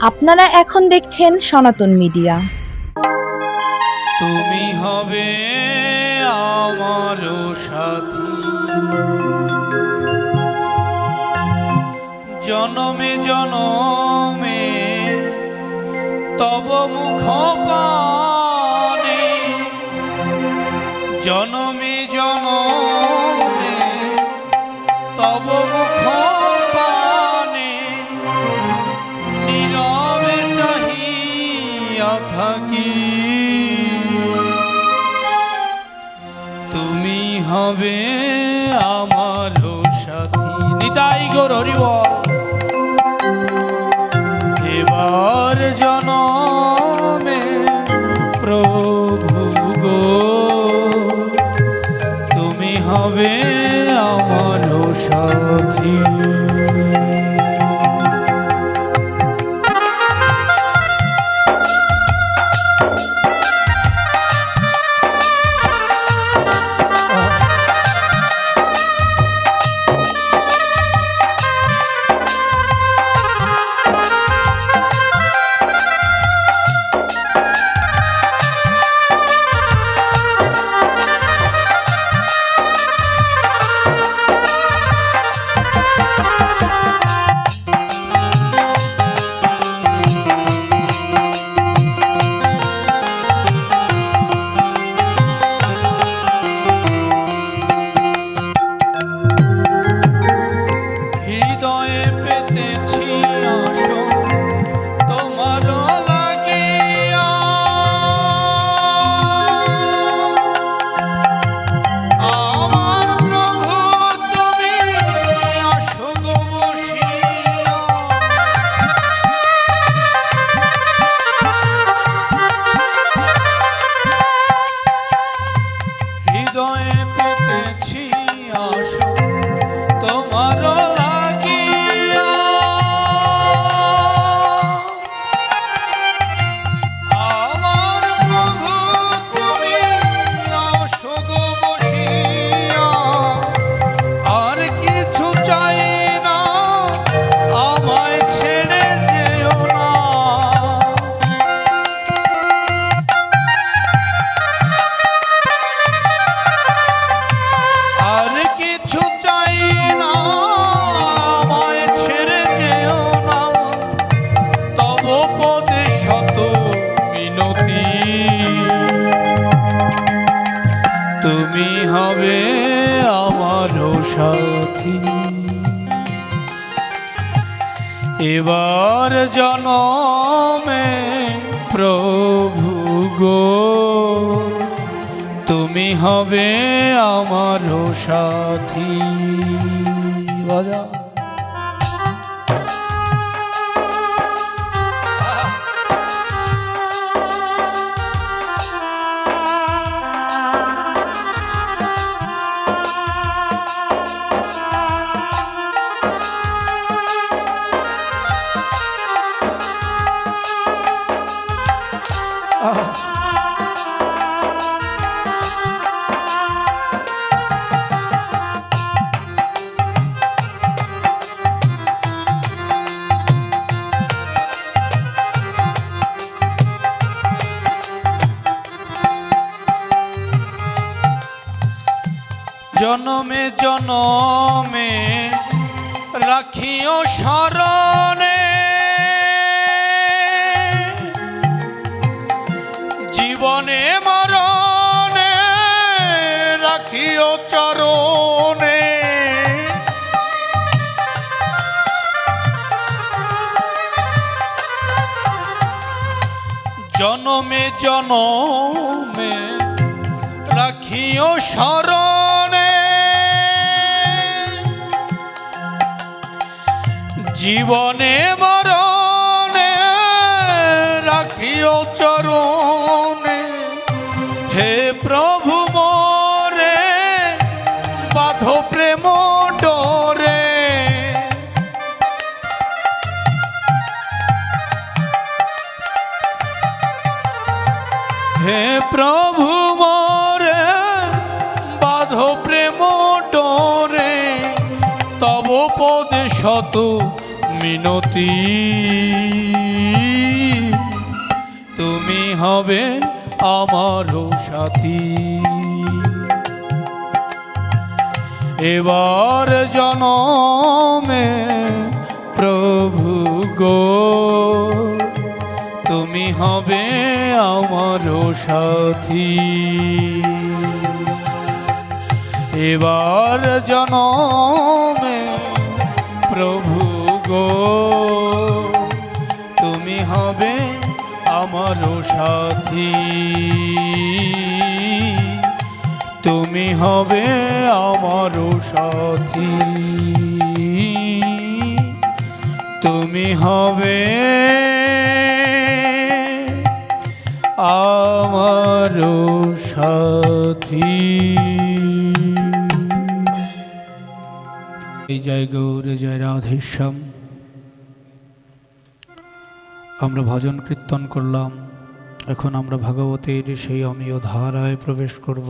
আপনারা এখন দেখছেন সনাতন মিডিয়া। তুমি হবে আমার সাথী, জনমে জনমে তব মুখ পানে, জনমে জনমে তব মুখ পানে, নীরবে চাহিয়া থাকি। তুমি হবে আমার সাথী। নিতাই গৌর হরি বল। এবার জনমে প্রভু গো, তুমি হবে আমার সাথী। তুমি হবে আমার সাথী। এবার জনমে প্রভু গো, তুমি হবে আমার সাথী। বাজা জনমে জনমে রাখিও স্মরণে, জীবনে মরণে রাখিও চরণে। জনমে জনমে রাখিও স্মরণে, জীবনে মরণে রাখিও চরণে। হে প্রভু মোরে বাঁধো প্রেম ডোরে, হে প্রভু মোরে বাঁধো প্রেম ডোরে। তব পদে শত মিনতি। তুমি হবে আমারও সাথী। এবার জনমে প্রভু গো তুমি হবে আমারও সাথী। এবার জনমে প্রভু গো তুমি হবে আমারও সাথী। তুমি হবে আমারও সাথী। তুমি হবে আমারও সাথী। জয় গৌর জয় রাধেশ্যাম। আমরা ভজন কীর্তন করলাম, এখন আমরা ভাগবতের সেই অমীয় ধারায় প্রবেশ করব।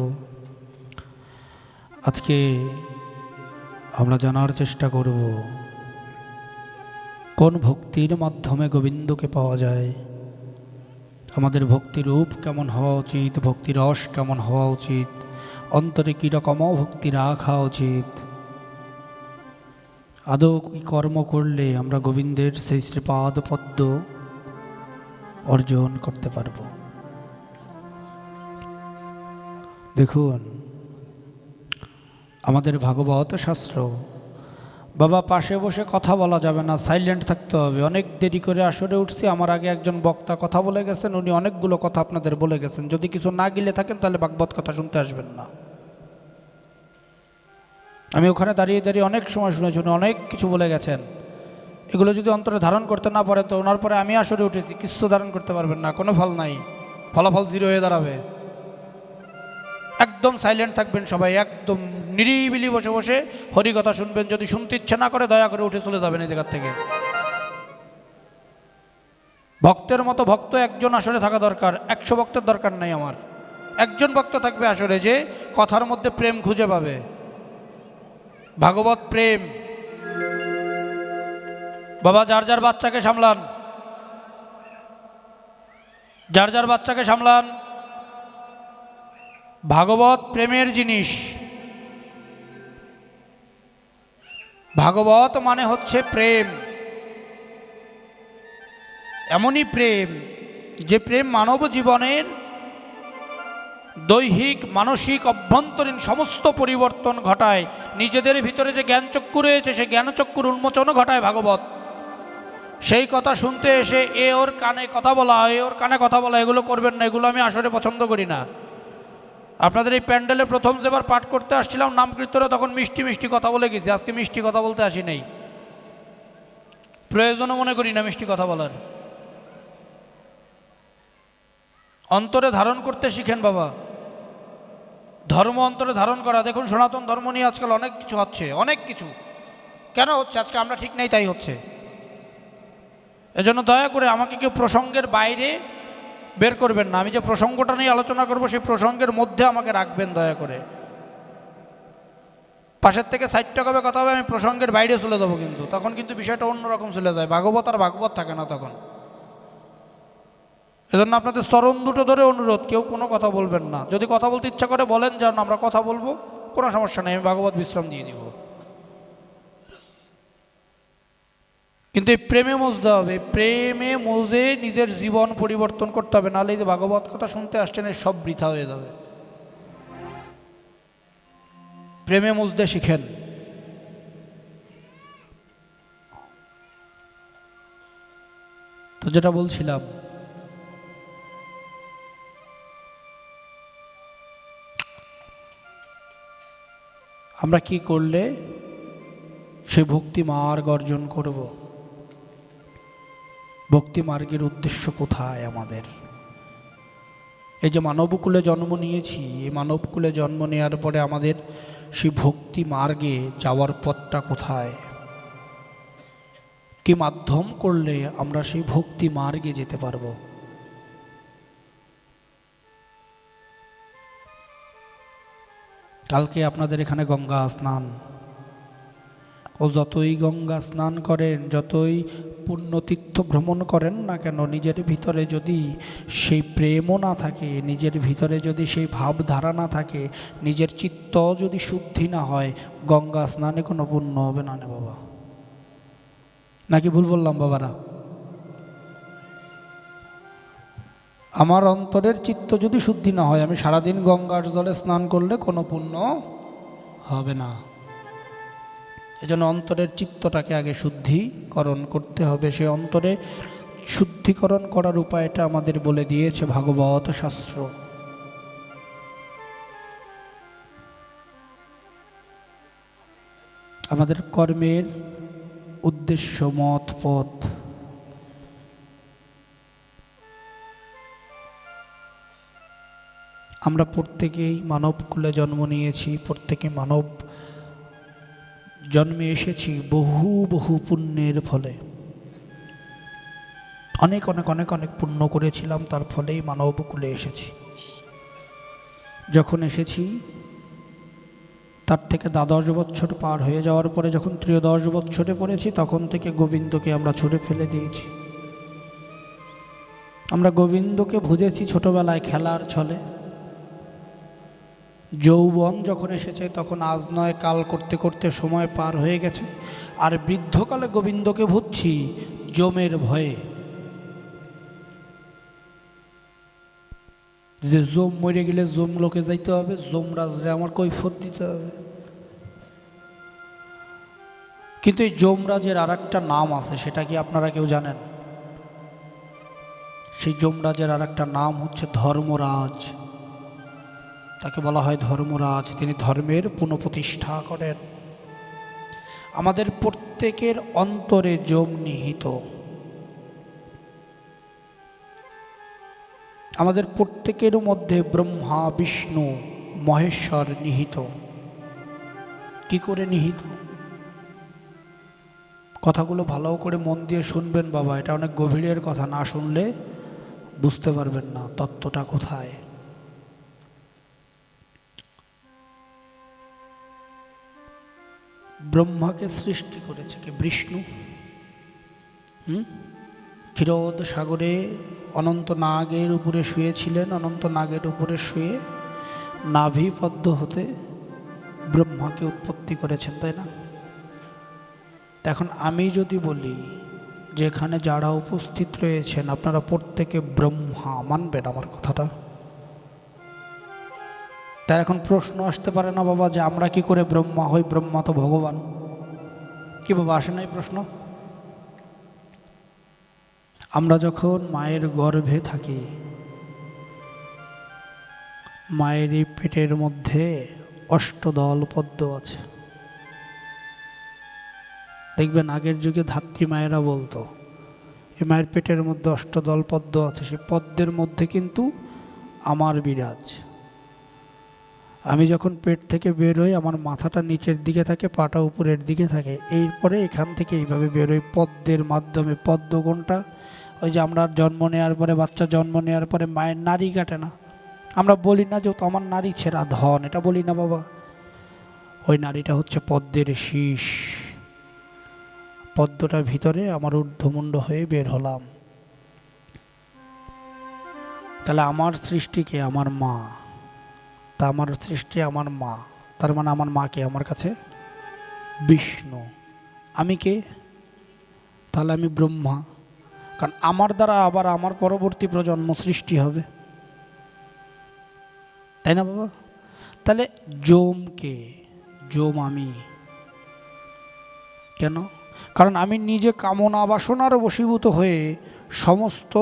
আজকে আমরা জানার চেষ্টা করব কোন ভক্তির মাধ্যমে গোবিন্দকে পাওয়া যায়, আমাদের ভক্তির রূপ কেমন হওয়া উচিত, ভক্তির রস কেমন হওয়া উচিত, অন্তরে কীরকম ভক্তি রাখা উচিত, আদৌ কী কর্ম করলে আমরা গোবিন্দের সেই শ্রীপাদ পদ্ম অর্জন করতে পারব। দেখুন আমাদের ভাগবত শাস্ত্র, বাবা পাশে বসে কথা বলা যাবে না, সাইলেন্ট থাকতে হবে। অনেক দেরি করে আসরে উঠছি, আমার আগে একজন বক্তা কথা বলে গেছেন, উনি অনেকগুলো কথা আপনাদের বলে গেছেন। যদি কিছু না গিলে থাকেন তাহলে ভাগবত কথা শুনতে আসবেন না। আমি ওখানে দাঁড়িয়ে দাঁড়িয়ে অনেক সময় শুনেছি, উনি অনেক কিছু বলে গেছেন। এগুলো যদি অন্তরে ধারণ করতে না পারেন তো ওনার পরে আমি আসরে উঠেছি, কিছু ধারণ করতে পারবেন না, কোনো ফল নাই, ফলাফল জিরো হয়ে দাঁড়াবে। একদম সাইলেন্ট থাকবেন সবাই, একদম নিরিবিলি বসে বসে হরি কথা শুনবেন। যদি শুনতে ইচ্ছে না করে দয়া করে উঠে চলে যাবেন এই জায়গার থেকে। ভক্তের মতো ভক্ত একজন আসরে থাকা দরকার, 100 ভক্তের দরকার নাই আমার। একজন ভক্ত থাকবে আসরে যে কথার মধ্যে প্রেম খুঁজে পাবে, ভাগবত প্রেম। বাবা যার যার বাচ্চাকে সামলান, যার যার বাচ্চাকে সামলান। ভাগবত প্রেমের জিনিস। ভাগবত মানে হচ্ছে প্রেম, এমনই প্রেম যে প্রেম মানব জীবনের দৈহিক মানসিক অভ্যন্তরীণ সমস্ত পরিবর্তন ঘটায়। নিজেদের ভিতরে যে জ্ঞানচক্ষু রয়েছে সেই জ্ঞানচক্ষুর উন্মোচনও ঘটায় ভাগবত। সেই কথা শুনতে এসে এ ওর কানে কথা বলা, এ ওর কানে কথা বলা, এগুলো করবেন না। এগুলো আমি আসলে পছন্দ করি না। আপনাদের এই প্যান্ডেলে প্রথম যেবার পাঠ করতে আসছিলাম নাম কীর্তনে, তখন মিষ্টি মিষ্টি কথা বলে গেছি। আজকে মিষ্টি কথা বলতে আসি নেই, প্রয়োজনও মনে করি না মিষ্টি কথা বলার। অন্তরে ধারণ করতে শিখেন বাবা, ধর্ম অন্তরে ধারণ করা। দেখুন সনাতন ধর্ম নিয়ে আজকাল অনেক কিছু হচ্ছে, অনেক কিছু। কেন হচ্ছে? আজকে আমরা ঠিক নেই তাই হচ্ছে। এজন্য দয়া করে আমাকে কেউ প্রসঙ্গের বাইরে বের করবেন না। আমি যে প্রসঙ্গটা নিয়ে আলোচনা করব সেই প্রসঙ্গের মধ্যে আমাকে রাখবেন দয়া করে। পাশের থেকে 60 টাকা কথা হবে, আমি প্রসঙ্গের বাইরে চলে যাবো, কিন্তু তখন কিন্তু বিষয়টা অন্যরকম চলে যায়। ভাগবত আর ভাগবত থাকে না তখন। এজন্য আপনাদের চরণ দুটো ধরে অনুরোধ, কেউ কোনো কথা বলবেন না। যদি কথা বলতে ইচ্ছা করে বলেন, যেন আমরা কথা বলবো, কোনো সমস্যা নেই, আমি ভাগবত বিশ্রাম দিয়ে দিব। কিন্তু এই প্রেমে মজতে হবে, প্রেমে মজে নিজের জীবন পরিবর্তন করতে হবে, নাহলে এই যে ভাগবত কথা শুনতে আসছেন এই সব বৃথা হয়ে যাবে। প্রেমে মজতে শিখেন। তো যেটা বলছিলাম, আমরা কি করলে সে ভক্তি মার্গ অর্জন করব? ভক্তি মার্গের উদ্দেশ্য কোথায় আমাদের? এই যে মানবকুলে জন্ম নিয়েছি, এই মানবকুলে জন্ম নেওয়ার পরে আমাদের সেই ভক্তি মার্গে যাওয়ার পথটা কোথায়? কি মাধ্যম করলে আমরা সেই ভক্তি মার্গে যেতে পারব? কালকে আপনাদের এখানে গঙ্গা স্নান, ও যতই গঙ্গা স্নান করেন, যতই পুণ্যতীর্থ ভ্রমণ করেন না কেন, নিজের ভিতরে যদি সেই প্রেমও না থাকে, নিজের ভিতরে যদি সেই ভাবধারা না থাকে, নিজের চিত্ত যদি শুদ্ধি না হয়, গঙ্গা স্নানে কোনো পুণ্য হবে না বাবা। নাকি ভুল বললাম বাবারা? আমার অন্তরের চিত্ত যদি শুদ্ধি না হয়, আমি সারাদিন গঙ্গার জলে স্নান করলে কোনো পুণ্য হবে না। এজন্য অন্তরের চিত্তটাকে আগে শুদ্ধিকরণ করতে হবে। সে অন্তরে শুদ্ধিকরণ করার উপায়টা আমাদের বলে দিয়েছে ভাগবত শাস্ত্র। আমাদের কর্মের উদ্দেশ্য, মত, পথ, আমরা প্রত্যেকেই মানব কুলে জন্ম নিয়েছি, প্রত্যেকে মানব জন্মে এসেছি বহু বহু পুণ্যের ফলে। অনেক অনেক অনেক অনেক পুণ্য করেছিলাম, তার ফলেই মানব কুলে এসেছি। যখন এসেছি তার থেকে 12 বছর পার হয়ে যাওয়ার পরে যখন 13 বছরে পড়েছি, তখন থেকে গোবিন্দকে আমরা ছুঁড়ে ফেলে দিয়েছি। আমরা গোবিন্দকে বুঝেছি ছোটবেলায় খেলার ছলে। যৌবন যখন এসেছে তখন আজ নয় কাল করতে করতে সময় পার হয়ে গেছে, আর বৃদ্ধকালে গোবিন্দকে ভুজছি যমের ভয়ে, যে যম মরে গেলে যম লোকে যাইতে হবে, যমরাজরে আমার কৈফিয়ত দিতে হবে। কিন্তু এই যমরাজের আর একটা নাম আছে, সেটা কি আপনারা কেউ জানেন? সেই যমরাজের আর একটা নাম হচ্ছে ধর্মরাজ। তাকে বলা হয় ধর্মরাজ। তিনি ধর্মের পুনঃপ্রতিষ্ঠা করেন। আমাদের প্রত্যেকের অন্তরে যম নিহিত, আমাদের প্রত্যেকের মধ্যে ব্রহ্মা, বিষ্ণু, মহেশ্বর নিহিত। কি করে নিহিত? কথাগুলো ভালো করে মন দিয়ে শুনবেন বাবা, এটা অনেক গভীরের কথা, না শুনলে বুঝতে পারবেন না তত্ত্বটা কোথায়। ব্রহ্মাকে সৃষ্টি করেছে কে? বিষ্ণু। ক্ষীরোদ সাগরে অনন্ত নাগের উপরে শুয়েছিলেন, অনন্ত নাগের উপরে শুয়ে নাভি পদ্ম হতে ব্রহ্মাকে উৎপত্তি করেছেন, তাই না? এখন আমি যদি বলি যে এখানে যারা উপস্থিত রয়েছেন আপনারা প্রত্যেকে ব্রহ্মা, মানবেন আমার কথাটা? তাই এখন প্রশ্ন আসতে পারে না বাবা যে আমরা কি করে ব্রহ্মা হই? ব্রহ্মা তো ভগবান। কি বাবা, আসে নাই প্রশ্ন? আমরা যখন মায়ের গর্ভে থাকি, মায়ের এই পেটের মধ্যে অষ্টদল পদ্ম আছে। দেখবেন আগের যুগে ধাত্রী মায়েরা বলতো এই মায়ের পেটের মধ্যে অষ্টদল পদ্ম আছে, সেই পদ্মের মধ্যে কিন্তু আমার বিরাজ। আমি যখন পেট থেকে বের হই আমার মাথাটা নিচের দিকে থাকে, পাটা উপরের দিকে থাকে, এরপরে এখান থেকে এইভাবে বের হই পদ্মের মাধ্যমে। পদ্ম কোনটা? ওই যে আমরা জন্ম নেওয়ার পরে, বাচ্চা জন্ম নেওয়ার পরে মায়ের নাড়ি কাটে না, আমরা বলি না যে তো আমার নারী ছেঁড়া ধন, এটা বলি না বাবা। ওই নারীটা হচ্ছে পদ্মের শীষ। পদ্মটার ভিতরে আমার ঊর্ধ্বমুণ্ড হয়ে বের হলাম। তাহলে আমার সৃষ্টিকে আমার মা, তা আমার সৃষ্টি আমার মা, তার মানে আমার মাকে আমার কাছে বিষ্ণু। আমি কে? তাহলে আমি ব্রহ্মা, কারণ আমার দ্বারা আবার আমার পরবর্তী প্রজন্ম সৃষ্টি হবে, তাই না বাবা? তাহলে যম কে? যম আমি। কেন? কারণ আমি নিজে কামনা বাসনার বশীভূত হয়ে সমস্ত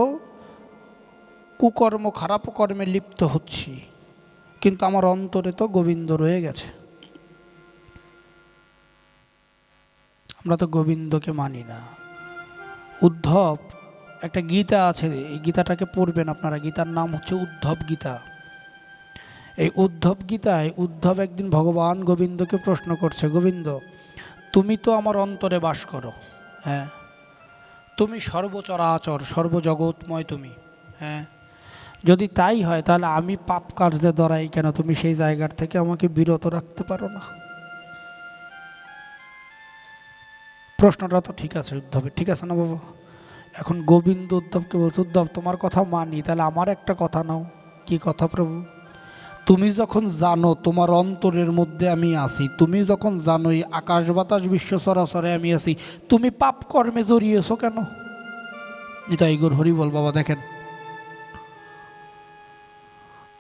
কুকর্ম, খারাপ কর্মে লিপ্ত হচ্ছি, কিন্তু আমার অন্তরে তো গোবিন্দ রয়ে গেছে। আমরা তো গোবিন্দকে মানি না। উদ্ধব, একটা গীতা আছে, এই গীতাটাকে পড়বেন আপনারা। গীতার নাম হচ্ছে উদ্ধব গীতা। এই উদ্ধব গীতায় উদ্ধব একদিন ভগবান গোবিন্দকে প্রশ্ন করছে, গোবিন্দ তুমি তো আমার অন্তরে বাস করো, হ্যাঁ, তুমি সর্বচরাচর, সর্বজগৎময় তুমি, হ্যাঁ, যদি তাই হয় তাহলে আমি পাপ কার্যে দরাই কেন? তুমি সেই জায়গার থেকে আমাকে বিরত রাখতে পারো না? প্রশ্নটা তো ঠিক আছে উদ্ধবের, ঠিক আছে না বাবা? এখন গোবিন্দ উদ্ধবকে বলছে, উদ্ধব তোমার কথা মানি, তাহলে আমার একটা কথা নাও। কি কথা প্রভু? তুমি যখন জানো তোমার অন্তরের মধ্যে আমি আছি, তুমি যখন জানো এই আকাশ বাতাস বিশ্ব চরাচরে আমি আছি, তুমি পাপ কর্মে জড়িয়েছো কেন? নিতাই গৌর হরি বল বাবা। দেখেন,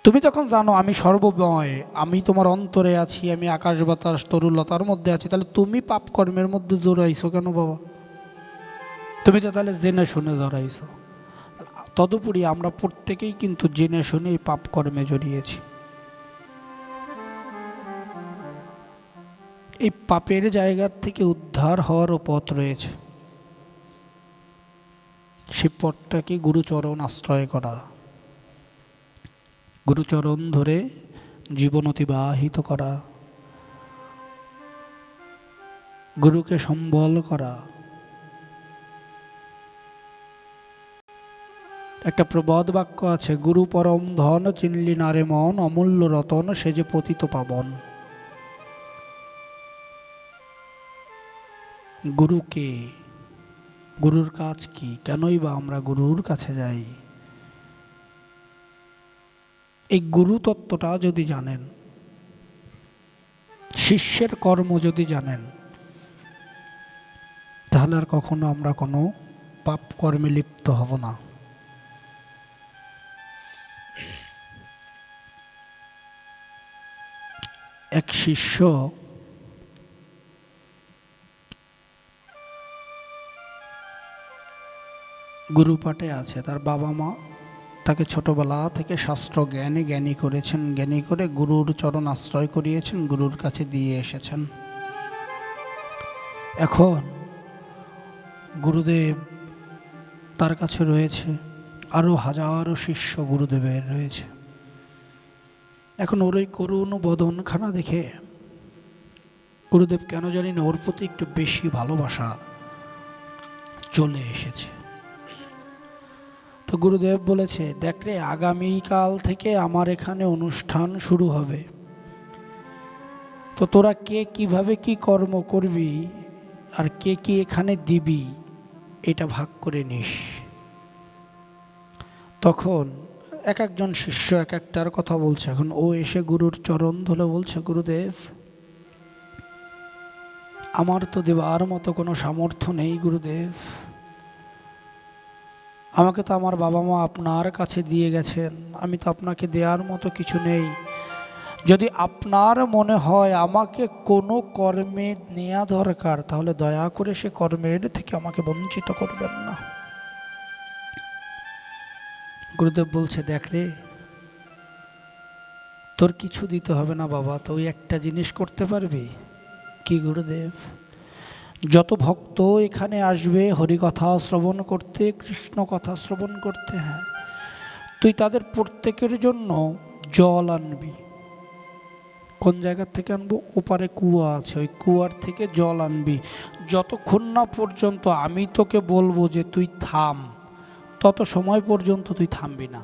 তুমি তখন জানো আমি সর্বময়, আমি তোমার অন্তরে আছি, আমি আকাশ বাতাস তরুলতার মধ্যে আছি, তাহলে তুমি পাপ কর্মের মধ্যে জড়াইছো কেন বাবা? তুমি তো তাহলে জেনে শুনে জড়াইছো। তদুপরি আমরা প্রত্যেকেই কিন্তু জেনে শুনে এই পাপ কর্মে জড়িয়েছি। এই পাপের জায়গার থেকে উদ্ধার হওয়ারও পথ রয়েছে। সে পথটাকে গুরুচরণ আশ্রয় করা, গুরুচরণ ধরে জীবন অতিবাহিত করা, গুরুকে সম্বল করা। একটা প্রবাদ বাক্য আছে, গুরু পরম ধন চিনলি নারে মন, অমূল্য রতন সে যে পতিত পাবন। গুরুকে, গুরুর কাজ কি, কেনই বা আমরা গুরুর কাছে যাই? এই গুরু তত্ত্বটা যদি জানেন, শিষ্যের কর্ম যদি জানেন, তাহলে আর কখনো আমরা কোনো পাপ কর্মে লিপ্ত হব না। এক শিষ্য গুরুপাঠে আছে, তার বাবা মা তাকে ছোটবেলা থেকে শাস্ত্র জ্ঞানে জ্ঞানী করেছেন, জ্ঞানী করে গুরুর চরণ আশ্রয় করিয়েছেন, গুরুর কাছে দিয়ে এসেছেন। এখন গুরুদেব তার কাছে রয়েছে, আরও হাজারো শিষ্য গুরুদেবের রয়েছে। এখন ওর ওই করুণ বদনখানা দেখে গুরুদেব কেন জানি না ওর প্রতি একটু বেশি ভালোবাসা চলে এসেছে। তো গুরুদেব বলেছে, দেখ রে, আগামীকাল থেকে আমার এখানে অনুষ্ঠান শুরু হবে, তো তোরা কে কিভাবে কি কর্ম করবি আর কে কি এখানে দিবি এটা ভাগ করে নিস। তখন এক একজন শিষ্য এক একটার কথা বলছে। এখন ও এসে গুরুর চরণ ধরে বলছে, গুরুদেব আমার তো দেবার মতো কোনো সামর্থ্য নেই গুরুদেব, আমাকে তো আমার বাবা মা আপনার কাছে দিয়ে গেছেন, আমি তো আপনাকে দেওয়ার মতো কিছু নেই। যদি আপনার মনে হয় আমাকে কোনো কর্মে নেওয়া দরকার, তাহলে দয়া করে সে কর্মের থেকে আমাকে বঞ্চিত করবেন না। গুরুদেব বলছে, দেখ রে, তোর কিছু দিতে হবে না বাবা, তো ওই একটা জিনিস করতে পারবি। কি গুরুদেব? যত ভক্ত এখানে আসবে হরিকথা শ্রবণ করতে, কৃষ্ণ কথা শ্রবণ করতে, হ্যাঁ, তুই তাদের প্রত্যেকের জন্য জল আনবি। কোন জায়গা থেকে আনবো? ওপারে কুয়া আছে, ওই কুয়ার থেকে জল আনবি। যতক্ষণ না পর্যন্ত আমি তোকে বলবো যে তুই থাম, তত সময় পর্যন্ত তুই থামবি না,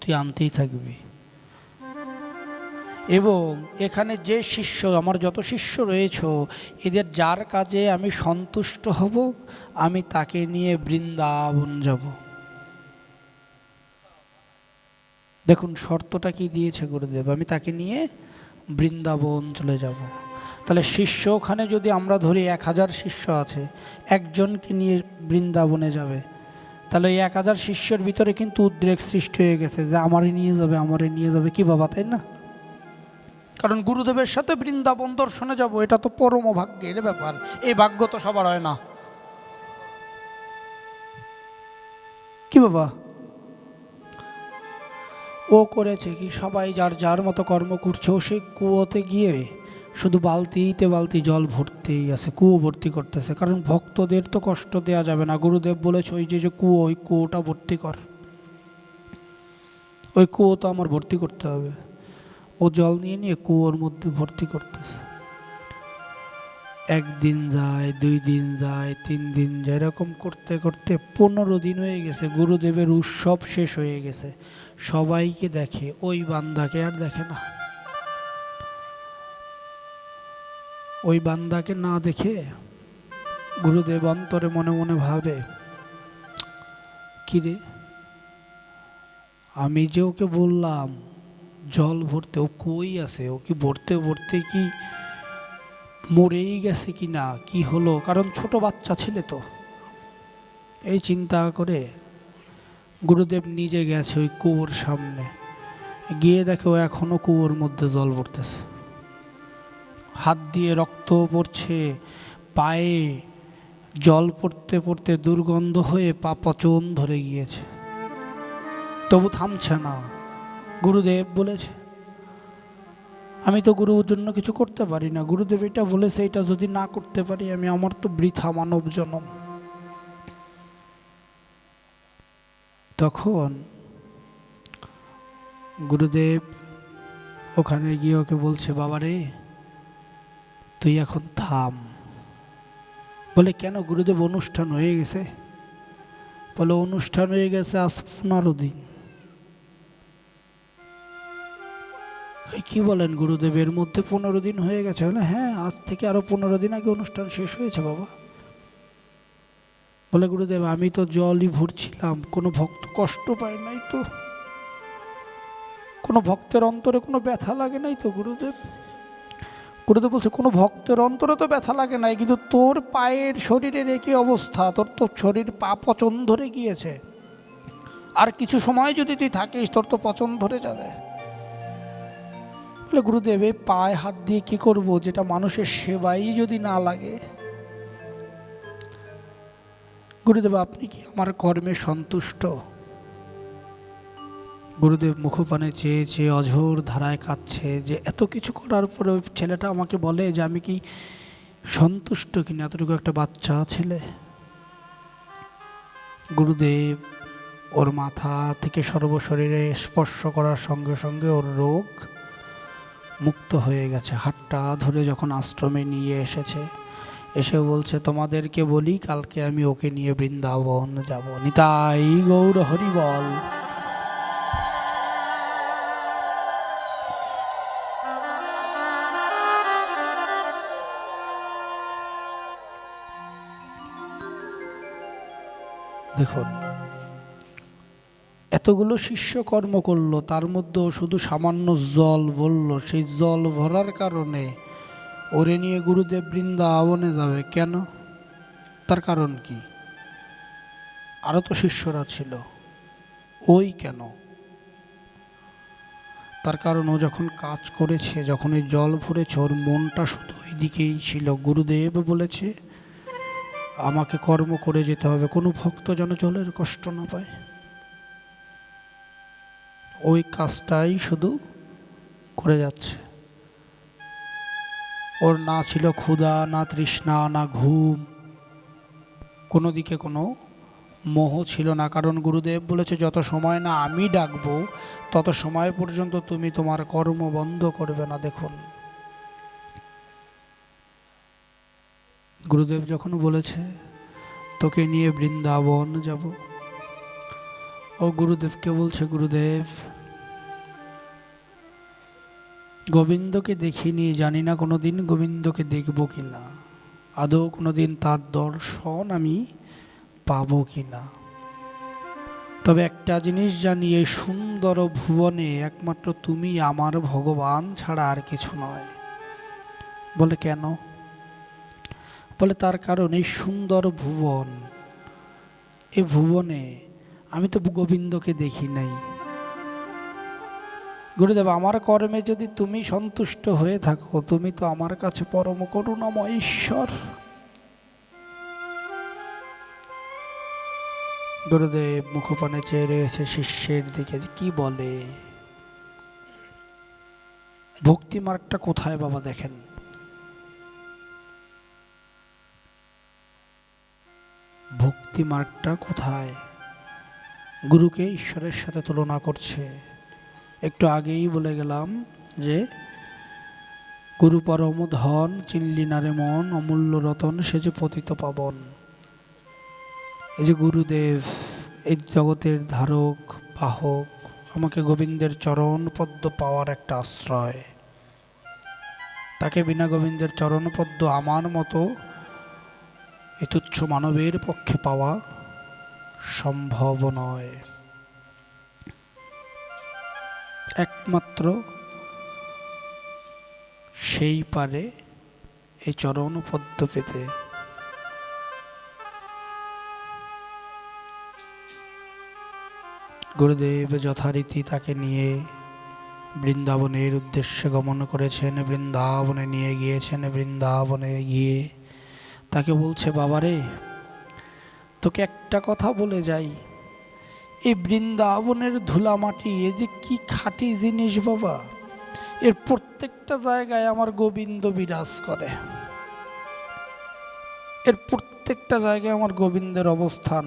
তুই আনতেই থাকবি। এবং এখানে যে শিষ্য, আমার যত শিষ্য রয়েছে, এদের যার কাজে আমি সন্তুষ্ট হব, আমি তাকে নিয়ে বৃন্দাবন যাব। দেখুন শর্তটা কি দিয়েছে গুরুদেব, আমি তাকে নিয়ে বৃন্দাবন চলে যাব। তাহলে শিষ্য ওখানে যদি আমরা ধরি 1000 শিষ্য আছে, একজনকে নিয়ে বৃন্দাবনে যাবে, তাহলে এই 1000 শিষ্যের ভিতরে কিন্তু উদ্রেক সৃষ্টি হয়ে গেছে যে আমারই নিয়ে যাবে, আমারই নিয়ে যাবে। কি বাবা, তাই না? কারণ গুরুদেবের সাথে বৃন্দাবন দর্শনে যাব, এটা তো পরম ভাগ্যের ব্যাপার। এই ভাগ্য তো সবার হয় না। কি বাবা, ও করেছে কি, সবাই যার যার মতো কর্ম করছে, ও সেই কুয়োতে গিয়ে শুধু বালতিতে বালতি জল ভর্তিই আছে, কুয়ো ভর্তি করতেছে। কারণ ভক্তদের তো কষ্ট দেয়া যাবে না। গুরুদেব বলেছে ওই যে কুয়ো, ওই কুয়োটা ভর্তি কর, ওই কুয়ো তো আমার ভর্তি করতে হবে। ও জল নিয়ে নিয়ে কুয়োর মধ্যে ভর্তি করতেছে। 1 দিন যায়, 2 দিন যায়, 3 দিন যায়, এরকম করতে করতে 15 দিন হয়ে গেছে। গুরুদেবের উৎসব শেষ হয়ে গেছে, সবাইকে দেখে, ওই বান্দাকে আর দেখে না। ওই বান্দাকে না দেখে গুরুদেব অন্তরে মনে মনে ভাবে, কিরে আমি যে ওকে বললাম জল ভরতে, ও কই আছে? ও কি ভরতে ভরতে কি মরেই গেছে কি না, কি হলো? কারণ ছোট বাচ্চা ছেলে তো। এই চিন্তা করে গুরুদেব নিজে গেছে ওই কুয়োর সামনে, গিয়ে দেখে ও এখনো কুয়োর মধ্যে জল ভরতেছে, হাত দিয়ে রক্ত পড়ছে, পায়ে জল পড়তে পড়তে দুর্গন্ধ হয়ে পা পচন ধরে গিয়েছে, তবু থামছে না। গুরুদেব বলেছে, আমি তো গুরুর জন্য কিছু করতে পারি না, গুরুদেব এটা বলেছে, এটা যদি না করতে পারি আমি, আমার তো বৃথা মানব জনম। তখন গুরুদেব ওখানে গিয়ে ওকে বলছে, বাবা রে তুই এখন থাম। বলে কেন গুরুদেব? অনুষ্ঠান হয়ে গেছে। বলে অনুষ্ঠান হয়ে গেছে আজ 15 দিন। কি বলেন গুরুদেব, এর মধ্যে 15 দিন হয়ে গেছে? বলে হ্যাঁ, আজ থেকে আরো 15 দিন আগে অনুষ্ঠান শেষ হয়েছে বাবা। বলে গুরুদেব আমি তো জলই ভরছিলাম, কোনো ভক্ত কষ্ট পায় নাই তো? কোনো ভক্তের অন্তরে কোনো ব্যথা লাগে নাই তো গুরুদেব? গুরুদেব বলছে, কোনো ভক্তের অন্তরে তো ব্যথা লাগে নাই, কিন্তু তোর পায়ের শরীরের একই অবস্থা, তোর তো শরীর পা পচন ধরে গিয়েছে, আর কিছু সময় যদি তুই থাকিস তোর তো পচন ধরে যাবে। বলে গুরুদেব এই পায়ে হাত দিয়ে কি করব, যেটা মানুষের সেবাই যদি না লাগে? গুরুদেব আপনি কি আমার কর্মে সন্তুষ্ট? গুরুদেব মুখপানে চেয়ে চেয়ে অঝোর ধারায় কাঁদছে, যে এত কিছু করার পরে ওই ছেলেটা আমাকে বলে যে আমি কি সন্তুষ্ট কিনা, এতটুকু একটা বাচ্চা ছেলে। গুরুদেব ওর মাথা থেকে সর্বশরীরে স্পর্শ করার সঙ্গে সঙ্গে ওর রোগ মুক্ত হয়ে গেছে। হাতটা ধরে যখন আশ্রমে নিয়ে এসেছে, এসে বলছে তোমাদেরকে বলি কালকে আমি ওকে নিয়ে বৃন্দাবন যাব। নিতাই গৌর হরি বল। দেখুন এতগুলো শিষ্য কর্ম করলো, তার মধ্যেও শুধু সামান্য জল বলল, সেই জল ভরার কারণে ওরে নিয়ে গুরুদেব বৃন্দাবনে যাবে কেন? তার কারণ কি? আরও তো শিষ্যরা ছিল, ওই কেন? তার কারণ ও যখন কাজ করেছে, যখন এই জল ভরেছে, ওর মনটা শুধু ওই দিকেই ছিল। গুরুদেব বলেছে আমাকে কর্ম করে যেতে হবে, কোনো ভক্ত যেন জলের কষ্ট না পায়, ওই কাজটাই শুধু করে যাচ্ছে। ওর না ছিল ক্ষুধা, না তৃষ্ণা, না ঘুম, কোনো দিকে কোনো মোহ ছিল না। কারণ গুরুদেব বলেছে যত সময় না আমি ডাকবো তত সময় পর্যন্ত তুমি তোমার কর্ম বন্ধ করবে না। দেখুন গুরুদেব যখন বলেছে তোকে নিয়ে বৃন্দাবন যাব, ও গুরুদেবকে বলছে গুরুদেব গোবিন্দকে দেখিনি, জানি না কোনোদিন গোবিন্দকে দেখব কিনা, আদৌ কোনোদিন তার দর্শন আমি পাবো কিনা। তবে একটা জিনিস জানি, এই সুন্দর ভুবনে একমাত্র তুমি আমার ভগবান ছাড়া আর কিছু নয়। বলে কেন? বলে তার কারণ এই সুন্দর ভুবন, এই ভুবনে আমি তো গোবিন্দকে দেখি নাই। গুরুদেব আমার কর্মে যদি তুমি সন্তুষ্ট হয়ে থাকো, তুমি তো আমার কাছে পরম করুণাময় ঈশ্বর। গুরুদেব মুখপানে চেয়ে রয়েছে শিষ্যের দিকে, কি বলে? ভক্তি মার্গটা কোথায় বাবা? দেখেন ভক্তি মার্গটা কোথায়? গুরুকে ঈশ্বরের সাথে তুলনা করছে। একটু আগেই বলে গেলাম যে গুরু পরম ধন, চিনলি নারে মন, অমূল্য রতন সে যে পতিত পাবন। এই যে গুরুদেব এই জগতের ধারক বাহক, আমাকে গোবিন্দের চরণ পদ্ম পাওয়ার একটা আশ্রয়। তাকে বিনা গোবিন্দের চরণ পদ্ম আমার মতো এ তুচ্ছ মানবের পক্ষে পাওয়া সম্ভব নয়। একমাত্র সেই পারে এই চরণ পদ্ম পেতে। গুরুদেব যথারীতি তাকে নিয়ে বৃন্দাবনের উদ্দেশ্যে গমন করেছেন, বৃন্দাবনে নিয়ে গিয়েছেন। বৃন্দাবনে গিয়ে তাকে বলছে, বাবারে তোকে একটা কথা বলে যাই, এই বৃন্দাবনের ধুলামাটি এ যে কি খাঁটি জিনিস বাবা, এর প্রত্যেকটা জায়গায় আমার গোবিন্দ বিরাজ করে, এর প্রত্যেকটা জায়গায় আমার গোবিন্দের অবস্থান।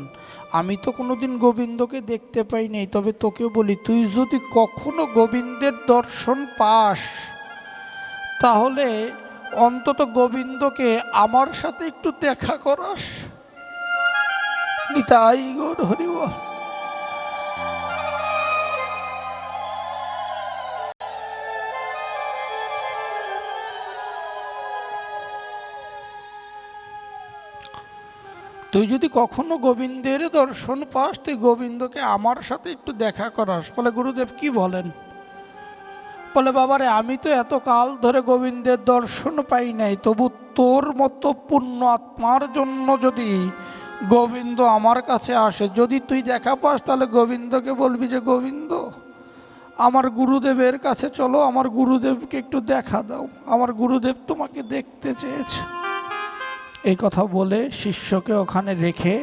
আমি তো কোনোদিন গোবিন্দকে দেখতে পাই নাই, তবে তোকে বলি, তুই যদি কখনো গোবিন্দের দর্শন পাস তাহলে অন্তত গোবিন্দকে আমার সাথে একটু দেখা করাস। নিতাই গৌর হরি বল। তুই যদি কখনো গোবিন্দের দর্শন পাস, তুই গোবিন্দকে আমার সাথে একটু দেখা করাস। বলে, গুরুদেব কি বলেন? বলে, বাবারে আমি তো এত কাল ধরে গোবিন্দের দর্শন পাই নাই, তবু তোর মতো পুণ্য আত্মার জন্য যদি গোবিন্দ আমার কাছে আসে, যদি তুই দেখা পাস, তাহলে গোবিন্দকে বলবি যে, গোবিন্দ আমার গুরুদেবের কাছে চলো, আমার গুরুদেবকে একটু দেখা দাও, আমার গুরুদেব তোমাকে দেখতে চেয়েছে। এই কথা বলে শিষ্যকে ওখানে রেখে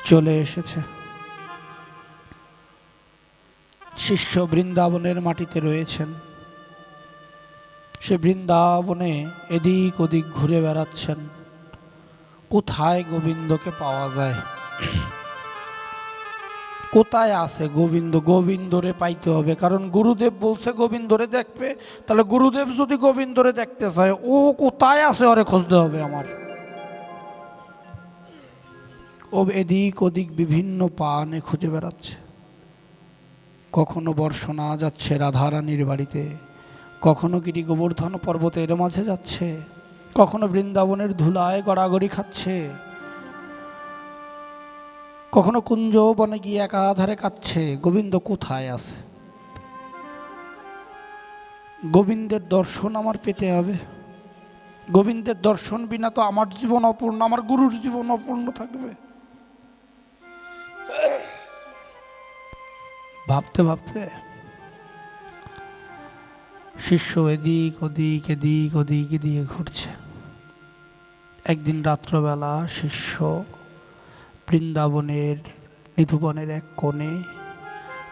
চলে এসেছে। শিষ্য বৃন্দাবনের মাটিতে রয়েছেন। সে বৃন্দাবনে এদিক ওদিক ঘুরে বেড়াচ্ছেন, কোথায় গোবিন্দকে পাওয়া যায়, কোথায় আছে গোবিন্দ। গোবিন্দরে পাইতে হবে, কারণ গুরুদেব বলছে গোবিন্দরে দেখবে। তাহলে গুরুদেব যদি গোবিন্দরে দেখতে চায়, ও কোথায় আছে ওরে খুঁজতে হবে আমার। ও এদিক ওদিক বিভিন্ন পানে খুঁজে বেড়াচ্ছে। কখনো বর্ষণা যাচ্ছে রাধারানীর বাড়িতে, কখনো গিরি গোবর্ধন পর্বতের মাঝে যাচ্ছে, কখনো বৃন্দাবনের ধুলায় গড়াগড়ি খাচ্ছে, কখনো কুঞ্জ বনে গিয়ে একাধারে কাচ্ছে। গোবিন্দ কোথায় আছে? গোবিন্দের দর্শন আমার পেতে হবে। গোবিন্দের দর্শন বিনা তো আমার জীবন অপূর্ণ, আমার গুরুর জীবন অপূর্ণ থাকবে। ভাবতে ভাবতে শিষ্য এদিক ওদিক এদিক ওদিক দিয়ে ঘুরছে। একদিন রাত্রবেলা শিষ্য বৃন্দাবনের নিধুবনের এক কোণে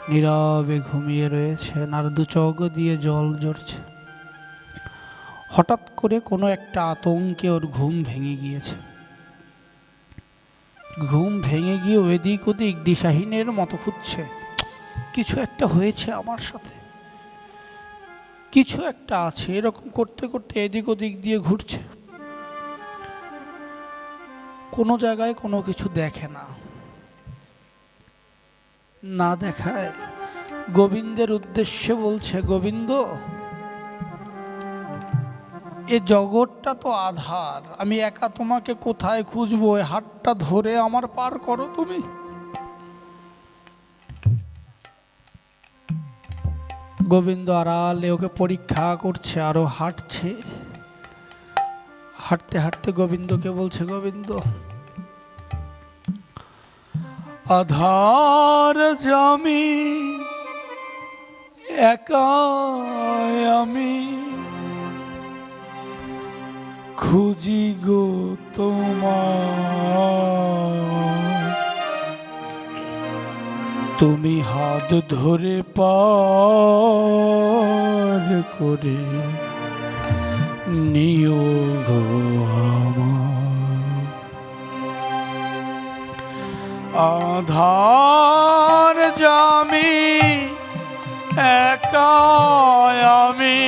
নীরবে ঘুমিয়ে রয়েছেন, আর দু চোখ দিয়ে জল ঝরছে। হঠাৎ করে কোনো একটা আতঙ্কে ওর ঘুম ভেঙে গিয়েছে। ঘুম ভেঙে গিয়ে এদিক ওদিক দিশাহীনের মতো খুঁজছে, কিছু একটা হয়েছে আমার সাথে, কিছু একটা আছে। এরকম করতে করতে এদিক ওদিক দিয়ে ঘুরছে, কোনো জায়গায় কোনো কিছু দেখে না। না দেখায় গোবিন্দের উদ্দেশ্যে বলছে, গোবিন্দ এ জগৎটা তো আধার, আমি একা তোমাকে কোথায় খুঁজবো? ওই হাতটা ধরে আমার পার করো তুমি। গোবিন্দ আড়ালে ওকে পরীক্ষা করছে, আরো হাঁটছে। হাঁটতে হাঁটতে গোবিন্দকে বলছে, গোবিন্দ আধার জামি একা আমি খুঁজি গো তোমার, তুমি হাত ধরে পার করে নিও গো আমার। আধার জামি একা আমি,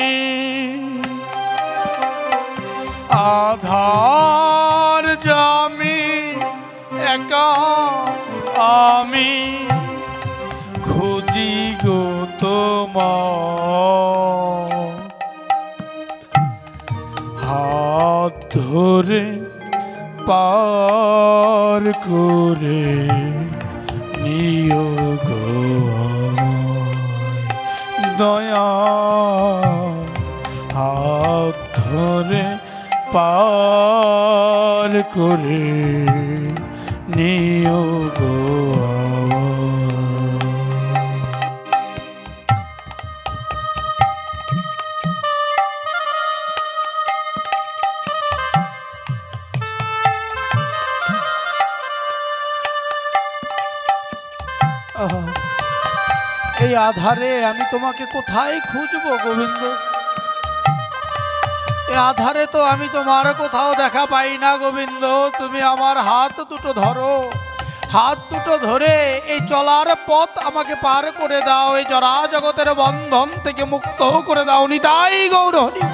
আধার জামি একা আমি খুঁজি গো তোমার, হাত ধরে পার করে নিও গো দয়া হাত ধরে পার করে নিও গো এই আধারে আমি তোমাকে কোথায় খুঁজবো গোবিন্দ? এই আধারে তো আমি তোমার কোথাও দেখা পাই না গোবিন্দ। তুমি আমার হাত দুটো ধরো, হাত দুটো ধরে এই চলার পথ আমাকে পার করে দাও, এই জরা জগতের বন্ধন থেকে মুক্ত করে দাও। নিতাই গৌর হরি।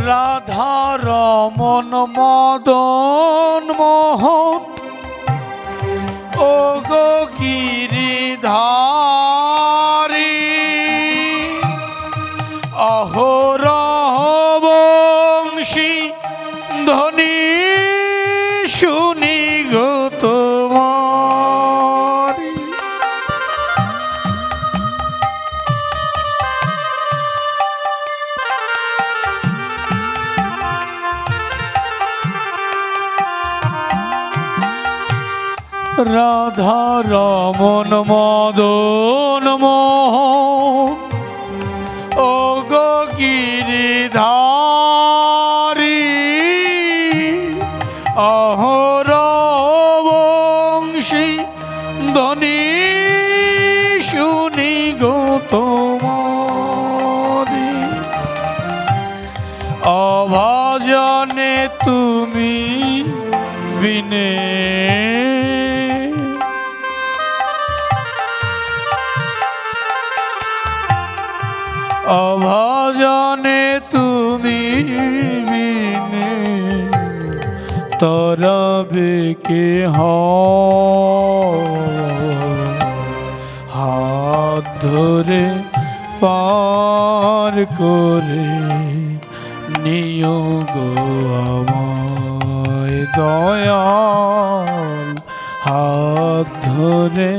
রাধা রমন মদন মোহন ও গো গিরিধারী অহরহ বংশী ধ্বনি শুনি গো তোমারি। রাধা রমন মদন মোহন ও গো গিরিধারী অহরহ বংশী ধ্বনি শুনি গো তোমারি। অভাজনে তুমি বিনে অভাজনে তুমি বিনে তরবে কে হাত ধরে পার করে নিও গো আমায় দয়াল হাত ধরে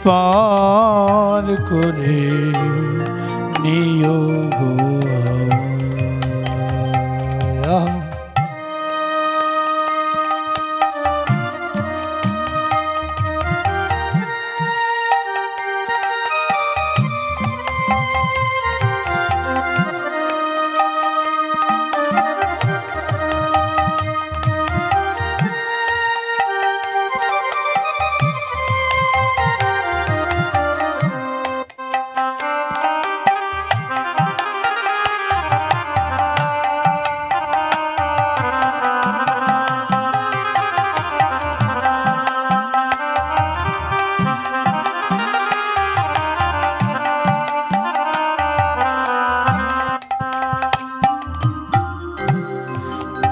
পার করে নিও গো আমায়।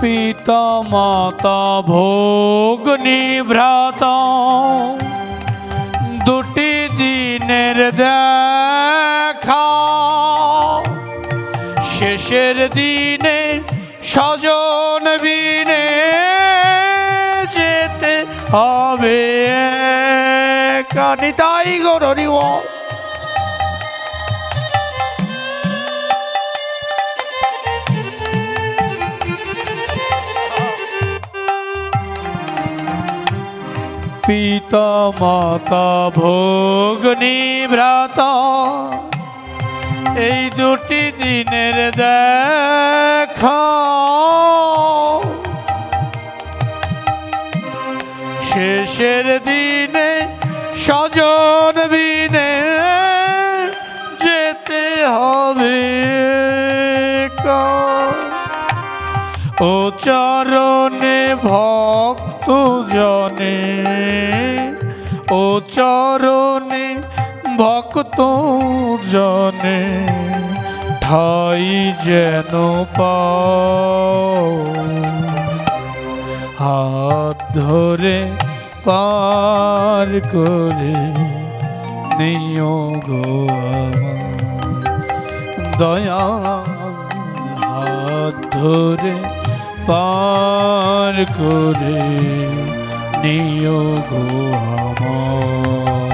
পিতা মাতা ভোগ নিভৃত দুটি দিনের দেখা, শেষের দিনে স্বজন বিনে যেতে হবে একা। নিতাই গৌর হরি বল। পিতা মাতা ভোগ নিভৃত এই দুটি দিনের দেখা, শেষের দিনে স্বজন বিনে যেতে হবে একা। ও চরণে ভক্ত জনে, ও চরণে ভক্ত জনে ঠাই যেন পাও, হাত ধরে পার করে নিও গো আমার দয়াল, হাত ধরে পার করে নিও গো আমার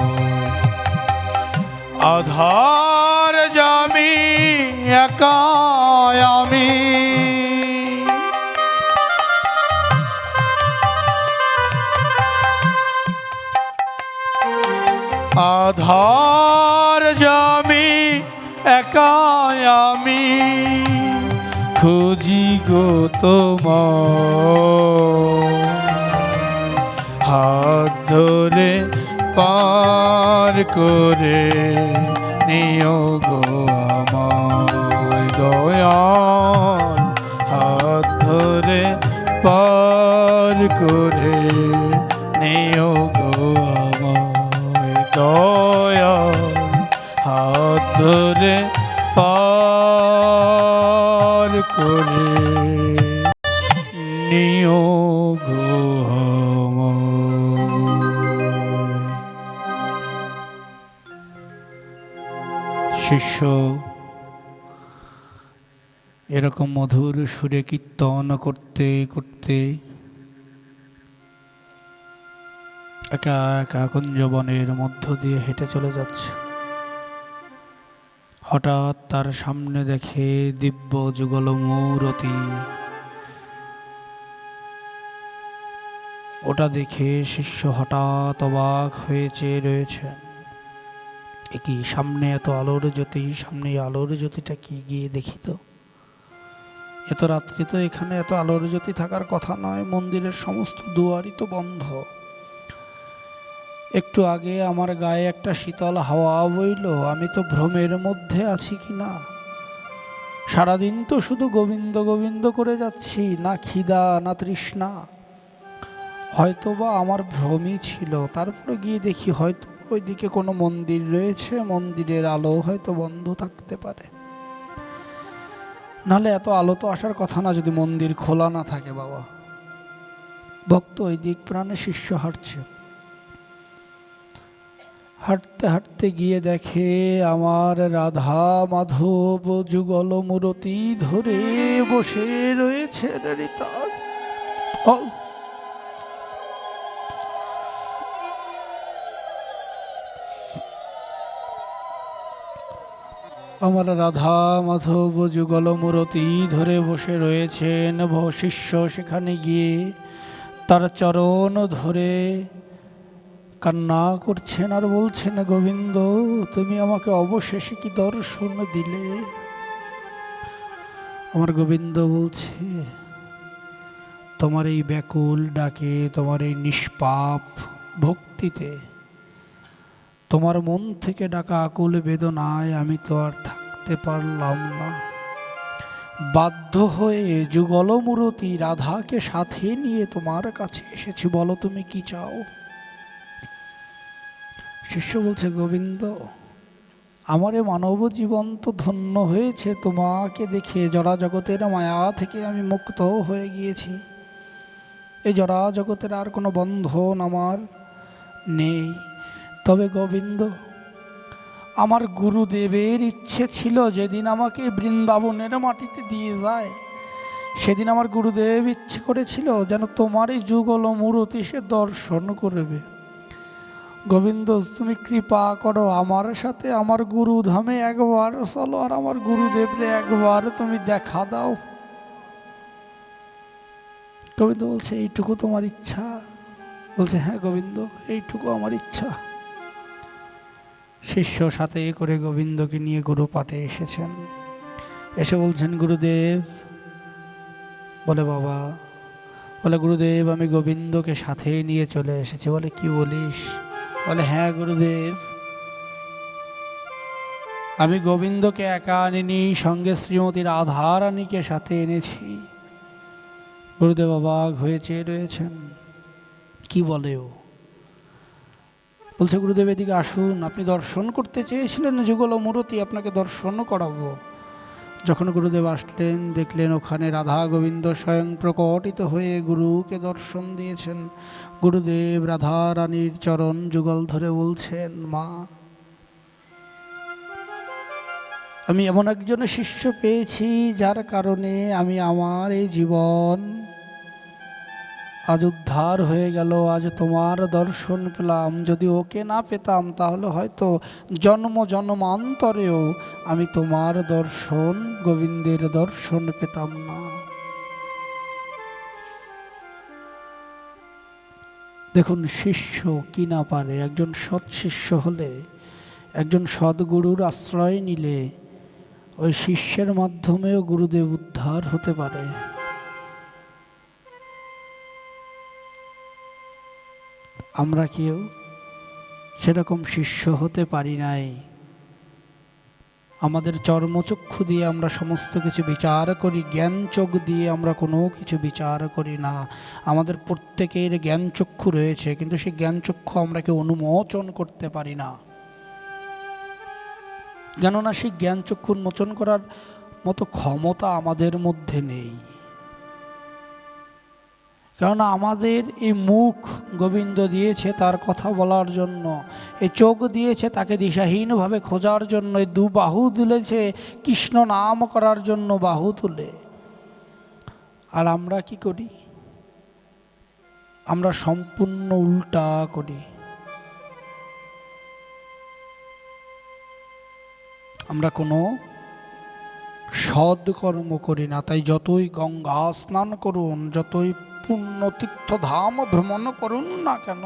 আধার জামি একা আমি আধার জামি একা আমি খুঁজি গো তোমার হাত ধরে পার করে নিও গো আমার দয়াল, হাত ধরে পার করে নিও গো আমার দয়াল, হাত ধরে পার করে নিও গো আমার। শিষ্য এরকম মধুর সুরে কীর্তন করতে করতে একা একা কুঞ্জবনের মধ্য দিয়ে হেঁটে চলে যাচ্ছে। হঠাৎ তার সামনে দেখে দিব্য যুগল মূরতি। ওটা দেখে শিষ্য হঠাৎ অবাক হয়ে চেয়ে রয়েছে। কি সামনে এত আলোর জ্যোতি, সামনে আলোর জ্যোতিটা কি, গিয়ে দেখি তো। এত রাত্রি তো এখানে এত আলোর জ্যোতি থাকার কথা নয়, মন্দিরের সমস্ত দুয়ারই তো বন্ধ। একটু আগে আমার গায়ে একটা শীতল হাওয়া বইল, আমি তো ভ্রমের মধ্যে আছি কি না। সারাদিন তো শুধু গোবিন্দ গোবিন্দ করে যাচ্ছি, না খিদা না তৃষ্ণা। হয়তো বা আমার ভ্রমই ছিল। তারপরে গিয়ে দেখি হয়তো ওইদিকে কোনো মন্দির রয়েছে, মন্দিরের আলো হয়তো বন্ধ থাকতে পারে, নাহলে এত আলো তো আসার কথা না যদি মন্দির খোলা না থাকে। বাবা ভক্ত ওই দিক প্রাণে শিষ্য হাঁটছে। হাঁটতে হাঁটতে গিয়ে দেখে আমার রাধা মাধব যুগল মূরতি ধরে বসে রয়েছে। আমার রাধা মাধব যুগল মূরতি ধরে বসে রয়েছেন। শিষ্য সেখানে গিয়ে তার চরণ ধরে কান্না করছেন আর বলছেন, গোবিন্দ তুমি আমাকে অবশেষে কি দর্শন দিলে। আমার গোবিন্দ বলছে, তোমার এই ব্যাকুল ডাকে, তোমার এই নিষ্পাপ ভক্তিতে, তোমার মন থেকে ডাকা আকুল বেদনায় আমি তো আর থাকতে পারলাম না। বাধ্য হয়ে যুগল মূরতি রাধাকে সাথে নিয়ে তোমার কাছে এসেছি, বলো তুমি কি চাও। শিষ্য বলছে, গোবিন্দ আমার এ মানব জীবন তো ধন্য হয়েছে তোমাকে দেখে। জড়া জগতের মায়া থেকে আমি মুক্ত হয়ে গিয়েছি। এই জড়া জগতের আর কোনো বন্ধন আমার নেই। তবে গোবিন্দ আমার গুরুদেবের ইচ্ছে ছিল যেদিন আমাকে বৃন্দাবনের মাটিতে দিয়ে যায়, সেদিন আমার গুরুদেব ইচ্ছে করেছিল যেন তোমার এই যুগল মূরতি সে দর্শন করবে। গোবিন্দ তুমি কৃপা করো, আমার সাথে আমার গুরুধামে একবার চলো আর আমার গুরুদেবরে একবার তুমি দেখা দাও। গোবিন্দ বলছে, এইটুকু তোমার ইচ্ছা? বলছে, হ্যাঁ গোবিন্দ এইটুকু আমার ইচ্ছা। শিষ্য সাথে করে গোবিন্দকে নিয়ে গুরু পাঠে এসেছেন। এসে বলছেন, গুরুদেব। বলে, বাবা। বলে, গুরুদেব আমি গোবিন্দকে সাথে নিয়ে চলে এসেছি। বলে, কি বলিস? বলে, হ্যাঁ গুরুদেব আমি গোবিন্দকে একা আনিনি, সঙ্গে শ্রীমতী রাধারানীকে সাথে এনেছি। গুরুদেব অবাক হয়ে চেয়ে রয়েছেন, কি বলে ও? বলছে, গুরুদেব এদিকে আসুন, আপনি দর্শন করতে চেয়েছিলেন যুগল মূরতি, আপনাকে দর্শন করাবো। যখন গুরুদেব আসলেন দেখলেন ওখানে রাধা গোবিন্দ স্বয়ং প্রকটিত হয়ে গুরুকে দর্শন দিয়েছেন। গুরুদেব রাধা রানীর চরণ যুগল ধরে বলছেন, মা, আমি এমন একজন শিষ্য পেয়েছি যার কারণে আমি আমার এই জীবন আজ উদ্ধার হয়ে গেল, আজ তোমার দর্শন পেলাম। যদি ওকে না পেতাম তাহলে হয়তো জন্ম জন্মান্তরেও আমি তোমার দর্শন, গোবিন্দের দর্শন পেতাম না। দেখুন, শিষ্য কি না পারে। একজন সৎ শিষ্য হলে, একজন সদ্গুরুর আশ্রয় নিলে ওই শিষ্যের মাধ্যমেও গুরুদেব উদ্ধার হতে পারে। আমরা কেউ সেরকম শিষ্য হতে পারি নাই। আমাদের চর্মচক্ষু দিয়ে আমরা সমস্ত কিছু বিচার করি, জ্ঞান চোখ দিয়ে আমরা কোনো কিছু বিচার করি না। আমাদের প্রত্যেকের জ্ঞান চক্ষু রয়েছে, কিন্তু সেই জ্ঞান চক্ষু আমরা কেউ উন্মোচন করতে পারি না। কেননা সেই জ্ঞান চক্ষু উন্মোচন করার মতো ক্ষমতা আমাদের মধ্যে নেই। কেননা আমাদের এই মুখ গোবিন্দ দিয়েছে তার কথা বলার জন্য, এই চোখ দিয়েছে তাকে দিশাহীনভাবে খোঁজার জন্য, এই দু বাহু তুলেছে কৃষ্ণ নাম করার জন্য বাহু তুলে। আর আমরা কি করি? আমরা সম্পূর্ণ উল্টা করি। আমরা কোনো সৎকর্ম করি না। তাই যতই গঙ্গা স্নান করুন, যতই পুণ্য তীর্থধাম ভ্রমণ করুন না কেন,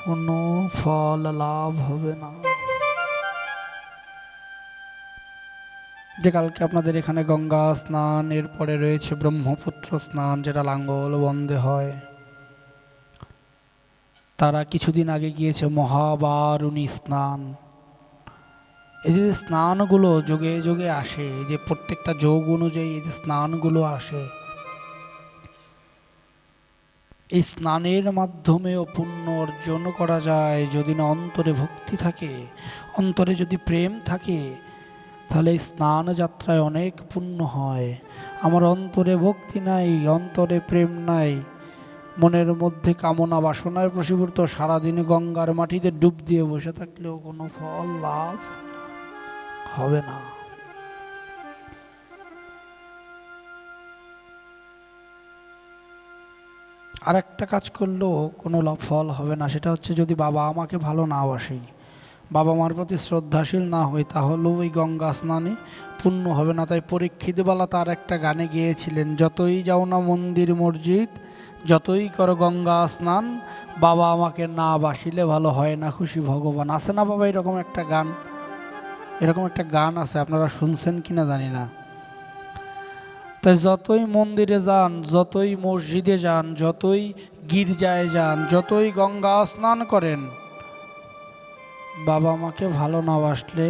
কোনো ফল লাভ হবে না। যে কালকে আপনাদের এখানে গঙ্গা স্নান, এরপরে রয়েছে ব্রহ্মপুত্র স্নান, যেটা লাঙ্গল বন্ধে হয়। তারা কিছুদিন আগে গিয়েছে মহাবারুণী স্নান। এই যে স্নানগুলো যোগে যোগে আসে, এই যে প্রত্যেকটা যোগ অনুযায়ী এই যে স্নানগুলো আসে, এই স্নানের মাধ্যমেও পুণ্য অর্জন করা যায়। যদি না অন্তরে ভক্তি থাকে, অন্তরে যদি প্রেম থাকে, তাহলে এই স্নান যাত্রায় অনেক পুণ্য হয়। আমার অন্তরে ভক্তি নাই, অন্তরে প্রেম নাই, মনের মধ্যে কামনা বাসনায় প্রসীভূত, সারাদিন গঙ্গার মাটিতে ডুব দিয়ে বসে থাকলেও কোনো ফল লাভ হবে না। আর একটা কাজ করলেও কোনো ফল হবে না, সেটা হচ্ছে যদি বাবা আমাকে ভালো না বাসি, বাবা মার প্রতি শ্রদ্ধাশীল না হই, তাহলেও ওই গঙ্গা স্নানে পুণ্য হবে না। তাই পরীক্ষিতবালা তার একটা গানে গিয়েছিলেন, যতই যাও না মন্দির মসজিদ, যতই করো গঙ্গা স্নান, বাবা আমাকে না বাসিলে ভালো হয় না খুশি ভগবান। আছে না বাবা এরকম একটা গান? এরকম একটা গান আছে, আপনারা শুনছেন কিনা জানি না। তাই যতই মন্দিরে যান, যতই মসজিদে যান, যতই গির্জায় যান, যতই গঙ্গা স্নান করেন, বাবা মাকে ভালো না বাসলে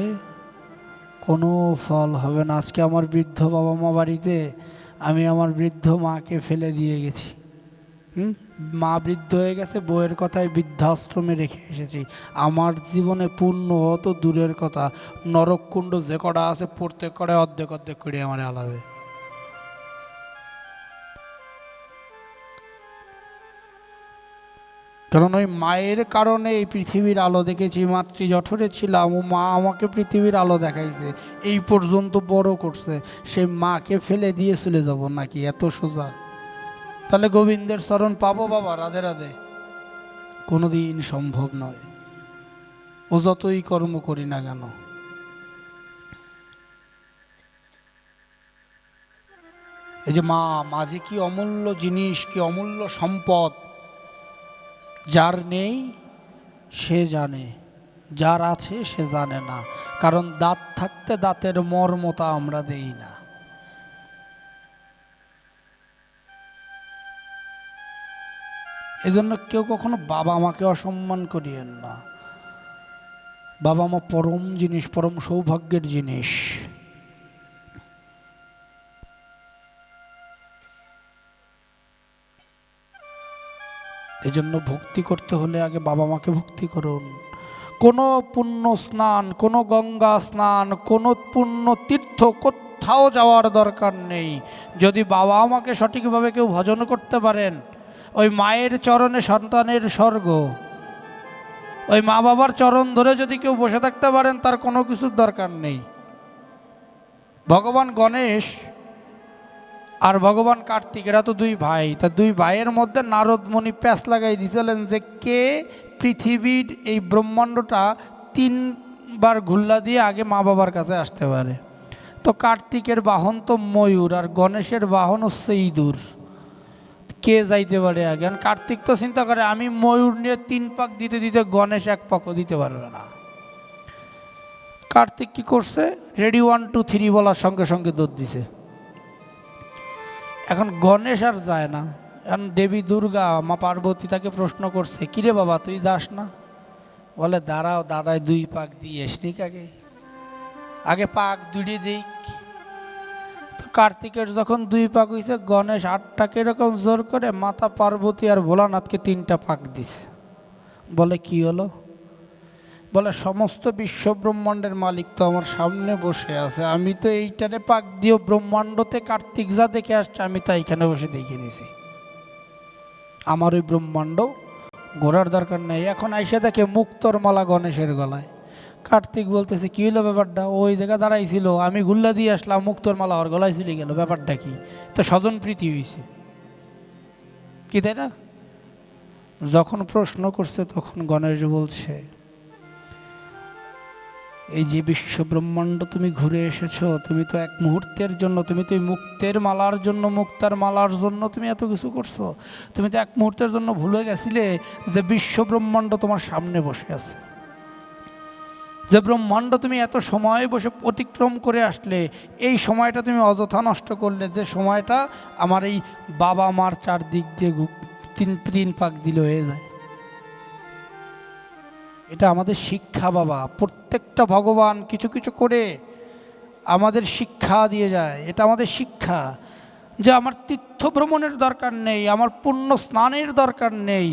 কোনো ফল হবে না। আজকে আমার বৃদ্ধ বাবা মা বাড়িতে, আমি আমার বৃদ্ধ মাকে ফেলে দিয়ে গেছি। মা বৃদ্ধ হয়ে গেছে, বউয়ের কথায় বৃদ্ধাশ্রমে রেখে এসেছি। আমার জীবনে পুণ্য তো দূরের কথা, নরককুণ্ড যে কটা আছে প্রত্যেক কটায় অর্ধেক অর্ধেক করে আমার আলাবে। কারণ ওই মায়ের কারণে এই পৃথিবীর আলো দেখেছি। মাতৃ জঠরে ছিলাম, ও মা আমাকে পৃথিবীর আলো দেখাইছে, এই পর্যন্ত বড় করছে। সেই মাকে ফেলে দিয়ে চলে যাব নাকি? এত সোজা? তাহলে গোবিন্দের চরণ পাবো বাবা? রাধে রাধে কোনোদিন সম্ভব নয়, ও যতই কর্ম করি না কেন। এই যে মা, মা যে কি অমূল্য জিনিস, কি অমূল্য সম্পদ। যার নেই সে জানে, যার আছে সে জানে না। কারণ দাঁত থাকতে দাঁতের মর্মতা আমরা দেই না। এজন্য কেউ কখনো বাবা মাকে অসম্মান করিয়েন না। বাবা মা পরম জিনিস, পরম সৌভাগ্যের জিনিস। এজন্য ভক্তি করতে হলে আগে বাবা মাকে ভক্তি করুন, কোনো পুণ্য স্নান, কোনো গঙ্গা স্নান, কোনো পুণ্য তীর্থ কোথাও যাওয়ার দরকার নেই। যদি বাবা আমাকে সঠিকভাবে কেউ ভজন করতে পারেন, ওই মায়ের চরণে সন্তানের স্বর্গ, ওই মা বাবার চরণ ধরে যদি কেউ বসে থাকতে পারেন, তার কোনো কিছুর দরকার নেই। ভগবান গণেশ আর ভগবান কার্তিক এরা তো দুই ভাই, তা দুই ভাইয়ের মধ্যে নারদ মুনি প্যাঁচ লাগাই দিয়েছিলেন যে কে পৃথিবীর এই ব্রহ্মাণ্ডটা 3বার ঘুল্লা দিয়ে আগে মা বাবার কাছে আসতে পারে। তো কার্তিকের বাহন তো ময়ূর আর গণেশের বাহন হচ্ছে ইঁদুর, কে যাইতে পারে আগে। কার্তিক তো চিন্তা করে আমি ময়ূর নিয়ে 3 পাক দিতে দিতে গণেশ 1 পাকও দিতে পারবে না। কার্তিক কি করছে, রেডি 1 2 3 বলার সঙ্গে সঙ্গে দৌড় দিছে। এখন গণেশ আর যায় না। এখন দেবী দুর্গা মা পার্বতী তাকে প্রশ্ন করছে, কিরে বাবা তুই যাস না? বলে দাঁড়াও দাদাই 2 পাক দিয়ে এসনি, আগে পাক 2টি দিক। তো কার্তিকের যখন 2 পাক হয়েছে, গণেশ 8টাকে এরকম জোর করে মাতা পার্বতী আর ভোলানাথকে 3টা পাক দিছে। বলে কি হলো? বলে সমস্ত বিশ্ব ব্রহ্মাণ্ডের মালিক তো আমার সামনে বসে আছে, আমি তো এইটারে পাক দিও ব্রহ্মাণ্ডতে কার্তিক যা দেখে আসছে আমি তা এখানে বসে দেখে নিছি, আমার ওই ব্রহ্মাণ্ড ঘোরার দরকার নেই। এখন আইসা দেখে মুক্তর মালা গণেশের গলায়। কার্তিক বলতেছে কি হলো ব্যাপারটা? ওই জায়গা দাঁড়াইছিল, আমি গুল্লা দিয়ে আসলাম, মুক্তর মালা ওর গলায় চলে গেল, ব্যাপারটা কি? তো স্বজন প্রীতি হয়েছে কি, তাই না? যখন প্রশ্ন করছে তখন গণেশ বলছে, এই যে বিশ্ব ব্রহ্মাণ্ড তুমি ঘুরে এসেছো, তুমি তো এক মুহূর্তের জন্য, তুমি তো এই মুক্তের মালার জন্য, মুক্তার মালার জন্য তুমি এত কিছু করছো। তুমি তো এক মুহূর্তের জন্য ভুলে গেছিলে যে বিশ্ব ব্রহ্মাণ্ড তোমার সামনে বসে আছে, যে ব্রহ্মাণ্ড তুমি এত সময় বসে অতিক্রম করে আসলে, এই সময়টা তুমি অযথা নষ্ট করলে, যে সময়টা আমার এই বাবা মার 4 দিক দিয়ে 3 পাক দিলে হয়ে যায়। এটা আমাদের শিক্ষা বাবা, প্রত্যেকটা ভগবান কিছু কিছু করে আমাদের শিক্ষা দিয়ে যায়। এটা আমাদের শিক্ষা যে আমার তীর্থ ভ্রমণের দরকার নেই, আমার পুণ্য স্নানের দরকার নেই,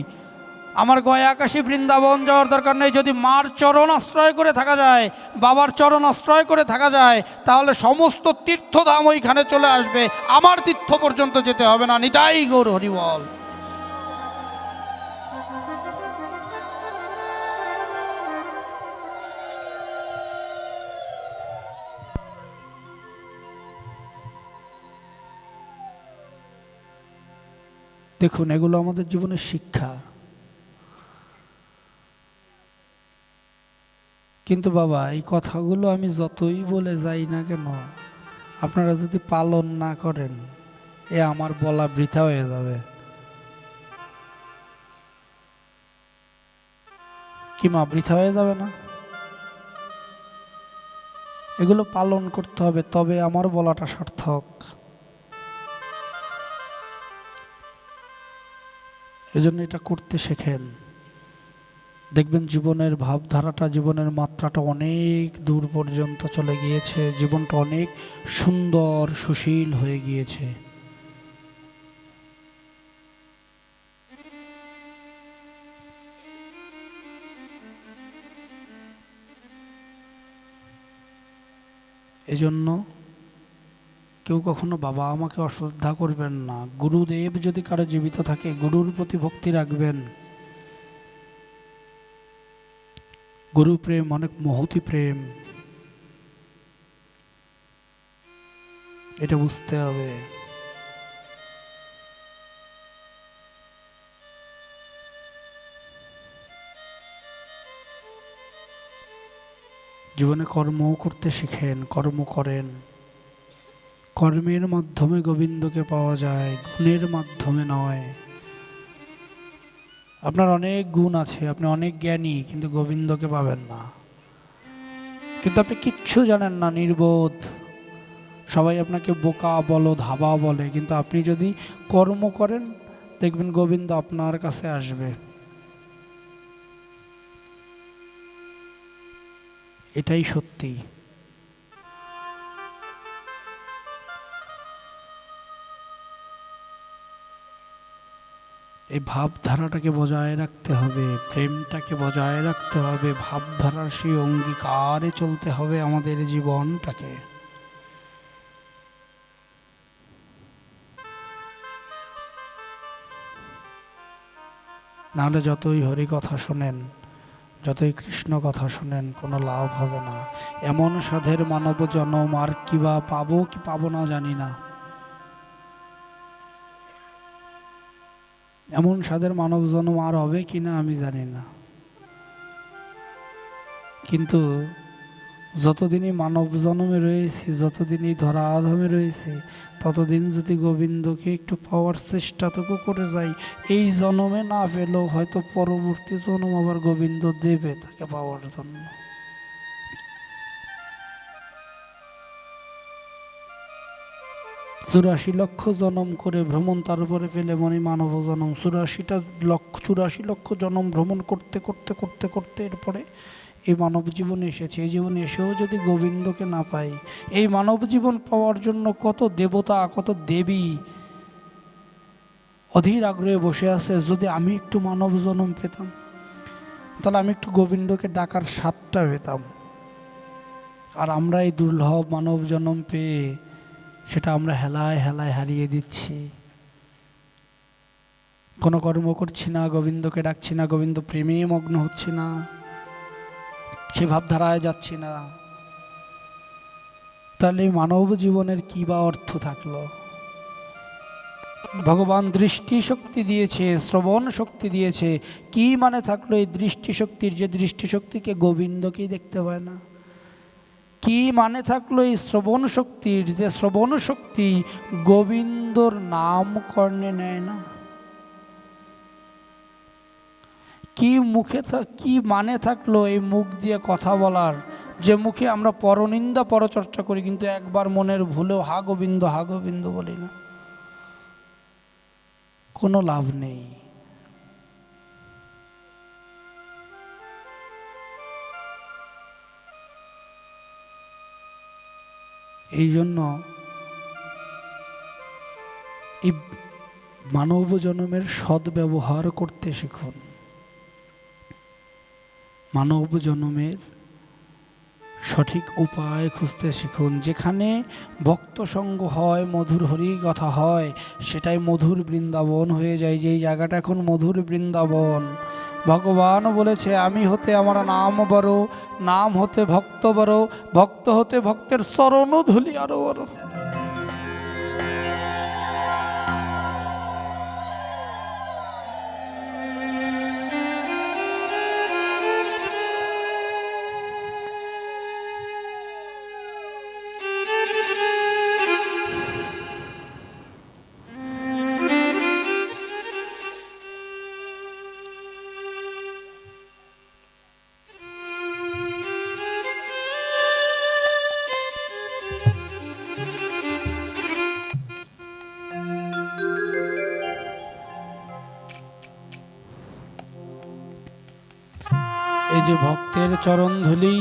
আমার গয়া কাশী বৃন্দাবন যাওয়ার দরকার নেই। যদি মার চরণ আশ্রয় করে থাকা যায়, বাবার চরণ আশ্রয় করে থাকা যায়, তাহলে সমস্ত তীর্থধাম ওইখানে চলে আসবে, আমার তীর্থ পর্যন্ত যেতে হবে না। নিতাই গৌর হরি বল। দেখুন, এগুলো আমাদের জীবনের শিক্ষা। কিন্তু বাবা এই কথাগুলো আমি যতই বলে যাই না কেন, আপনারা যদি পালন না করেন, এ আমার বলা বৃথা হয়ে যাবে। কি মা, বৃথা হয়ে যাবে না? এগুলো পালন করতে হবে, তবে আমার বলাটা সার্থক। এজন্য এটা করতে শেখেন, দেখবেন জীবনের ভাবধারাটা, জীবনের মাত্রাটা অনেক দূর পর্যন্ত চলে গিয়েছে, জীবনটা অনেক সুন্দর সুশীল হয়ে গিয়েছে। এজন্য কেউ কখনো বাবা আমাকে অশ্রদ্ধা করবেন না। গুরুদেব যদি কারো জীবিত থাকে, গুরুর প্রতি ভক্তি রাখবেন। গুরু প্রেম অনেক মহতি প্রেম, এটা বুঝতে হবে। জীবনে কর্ম করতে শিখেন, কর্ম করেন। কর্মের মাধ্যমে গোবিন্দকে পাওয়া যায়, গুণের মাধ্যমে নয়। আপনার অনেক গুণ আছে, আপনি অনেক জ্ঞানী, কিন্তু গোবিন্দকে পাবেন না। কিন্তু আপনি কিচ্ছু জানেন না, নির্বোধ, সবাই আপনাকে বোকা বলো, ধাবা বলে, কিন্তু আপনি যদি কর্ম করেন দেখবেন গোবিন্দ আপনার কাছে আসবে। এটাই সত্যি। এই ভাবধারাটাকে বজায় রাখতে হবে, প্রেমটাকে বজায় রাখতে হবে, ভাবধারার সেই অঙ্গীকারে চলতে হবে আমাদের জীবনটাকে। নাহলে যতই হরি কথা শোনেন, যতই কৃষ্ণ কথা শোনেন, কোনো লাভ হবে না। এমন সাধের মানব জন্ম আর কিবা পাবো কি পাবো না জানি না, এমন সাধের মানব জন্ম আর হবে কি না আমি জানি না। কিন্তু যতদিনই মানব জন্মে রয়েছি, যতদিনই ধরাধামে রয়েছি, ততদিন যদি গোবিন্দকে একটু পাওয়ার চেষ্টাটুকু করে যাই, এই জন্মে না পেলেও হয়তো পরবর্তী জন্ম আবার গোবিন্দ দেবে তাকে পাওয়ার জন্য। চুরাশি লক্ষ জন্ম করে ভ্রমণ, তারপরে পেলে মনে মানব জন্ম। 84 লক্ষ জন্ম ভ্রমণ করতে করতে করতে করতে এরপরে এই মানব জীবন এসেছে। এই জীবনে এসেও যদি গোবিন্দকে না পাই, এই মানব জীবন পাওয়ার জন্য কত দেবতা, কত দেবী অধীর আগ্রহে বসে আছে। যদি আমি একটু মানব জন্ম পেতাম, তাহলে আমি একটু গোবিন্দকে ডাকার স্বাদটা পেতাম। আর আমরা এই দুর্লভ মানব জন্ম পেয়ে সেটা আমরা হেলায় হেলায় হারিয়ে দিচ্ছি। কোনো কর্ম করছি না, গোবিন্দকে ডাকছি না, গোবিন্দ প্রেমে মগ্ন হচ্ছি না, সে ভাবধারায় যাচ্ছি না। তাহলে মানব জীবনের কি বা অর্থ থাকলো? ভগবান দৃষ্টি শক্তি দিয়েছে, শ্রবণ শক্তি দিয়েছে, কি মানে থাকলো এই দৃষ্টি শক্তির, যে দৃষ্টি শক্তিকে গোবিন্দকেই দেখতে পায় না? কি মানে থাকলো এই শ্রবণ শক্তির, যে শ্রবণ শক্তি গোবিন্দর নাম কর্ণে নেয় না? কি মানে থাকলো এই মুখ দিয়ে কথা বলার, যে মুখে আমরা পরনিন্দা পরচর্চা করি, কিন্তু একবার মনের ভুলেও হা গোবিন্দ বলি না? কোনো লাভ নেই। এই জন্য এই মানব জন্মের সদ্ব্যবহার করতে শিখুন। মানব জন্মের সঠিক উপায় খুঁজতে শিখুন। যেখানে ভক্ত সঙ্গ হয়, মধুর হরি কথা হয়, সেটাই মধুর বৃন্দাবন হয়ে যায়। যেই জায়গাটা এখন মধুর বৃন্দাবন, ভগবান বলেছে আমি হতে আমার নাম বড়, নাম হতে ভক্ত বড়, ভক্ত হতে ভক্তের চরণ ধুলি আরো বড়। এই যে ভক্তের চরণ ধুলি,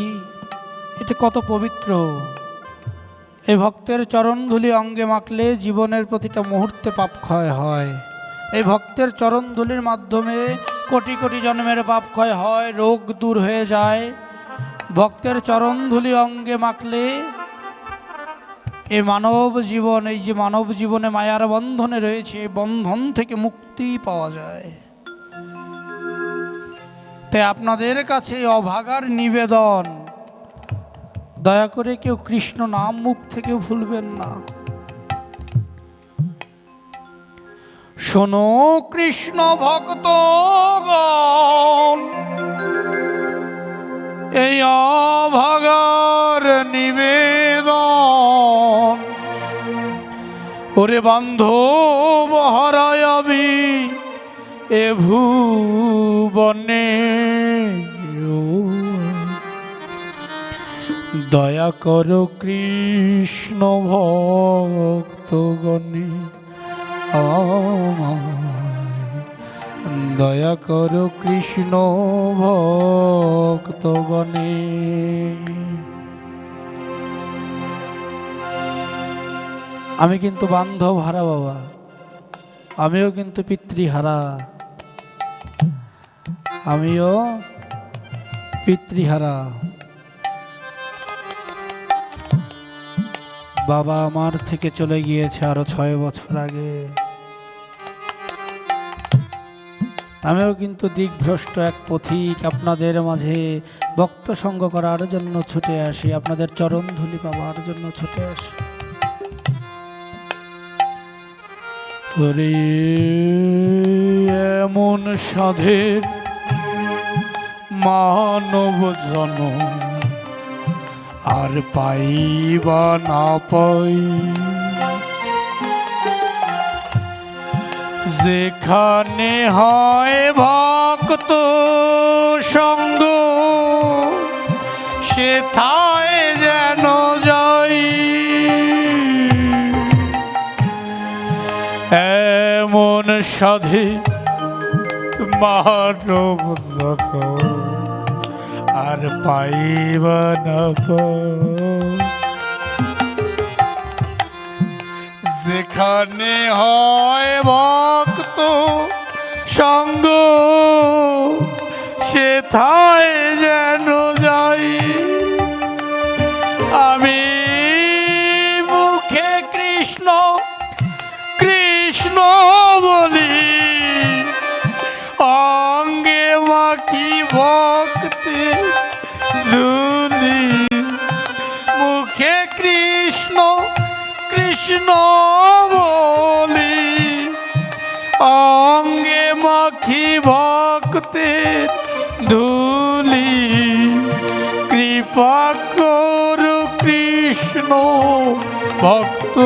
এটা কত পবিত্র। এই ভক্তের চরণ ধুলি অঙ্গে মাখলে জীবনের প্রতিটা মুহূর্তে পাপ ক্ষয় হয়। এই ভক্তের চরণ ধুলির মাধ্যমে কোটি কোটি জন্মের পাপ ক্ষয় হয়, রোগ দূর হয়ে যায়। ভক্তের চরণ ধুলি অঙ্গে মাখলে এই মানব জীবন, এই যে মানব জীবনে মায়ার বন্ধনে রয়েছে, এই বন্ধন থেকে মুক্তি পাওয়া যায়। তাই আপনাদের কাছে অভাগার নিবেদন, দয়া করে কেউ কৃষ্ণ নাম মুখ থেকে ভুলবেন না। শোনো কৃষ্ণ ভক্তগণ, এই অভাগার নিবেদন, ওরে বান্ধব হারায় আমি এ ভুবনে, দয়া করো কৃষ্ণ ভক্তগণে, দয়া করো কৃষ্ণ ভক্তগণে। আমি কিন্তু বান্ধব হারা বাবা, আমিও কিন্তু পিতৃহারা। আমিও পিতৃহারা। বাবা আমার থেকে চলে গিয়েছে আরো 6 বছর আগে। আমিও কিন্তু দিকভ্রষ্ট এক পথিক, আপনাদের মাঝে ভক্ত সঙ্গ করার জন্য ছুটে আসি, আপনাদের চরণ ধুলি পাওয়ার জন্য ছুটে আসি। ওরে এমন সাধের মানব জনম আর পাইবা না পাই, যেখানে হয় ভক্ত সঙ্গ সেথায় যেন যাই। এমন সাধে মানব জনম আর পাইবা না পাই, যেখানে হয় ভক্ত সঙ্গ সেথায় যেন যাই। আমি মুখে কৃষ্ণ কৃষ্ণ বলি, অঙ্গে মাখি ভক্তি ধুলি। মুখে কৃষ্ণ কৃষ্ণ বলি, অঙ্গে মাখি ভক্তের ধুলি। কৃপা করু কৃষ্ণ ভক্ত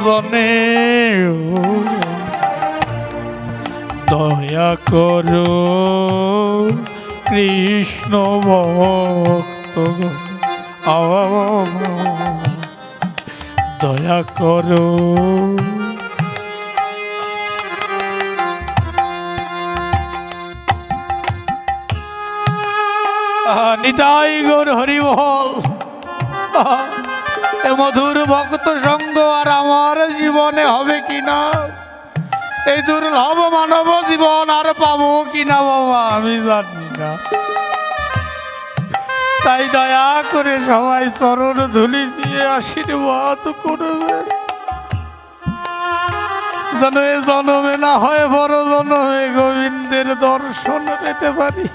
জনে, দয়া করো কৃষ্ণ ভক্ত, দয়া করো। নিতাই গৌর হরি বল। এ মধুর ভক্ত সঙ্গ আর আমার জীবনে হবে কিনা, এই দুর্লভ মানব জীবন আর পাবো কিনা বাবা আমি জানি না। তাই দয়া করে সবাই চরণ ধুলি দিয়ে আশীর্বাদ করবে, যেন এ জন্মে না হয় বড় জন্মে গোবিন্দের দর্শন পেতে পারি।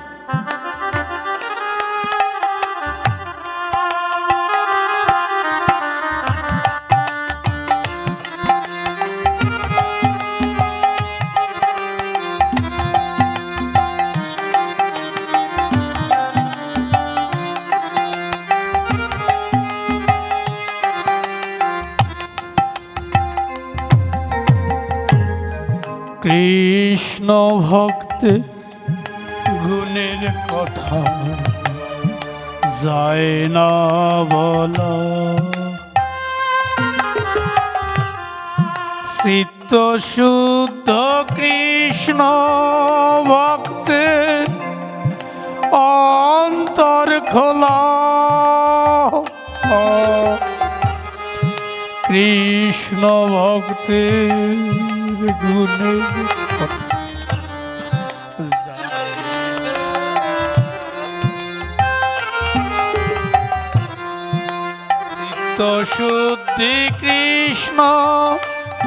কৃষ্ণ ভক্তে গুণের কথা যায় না বলা, চিত্ত শুদ্ধ কৃষ্ণ ভক্তের অন্তর খোলা। কৃষ্ণ ভক্তের গুণে চিত্ত শুদ্ধি কৃষ্ণ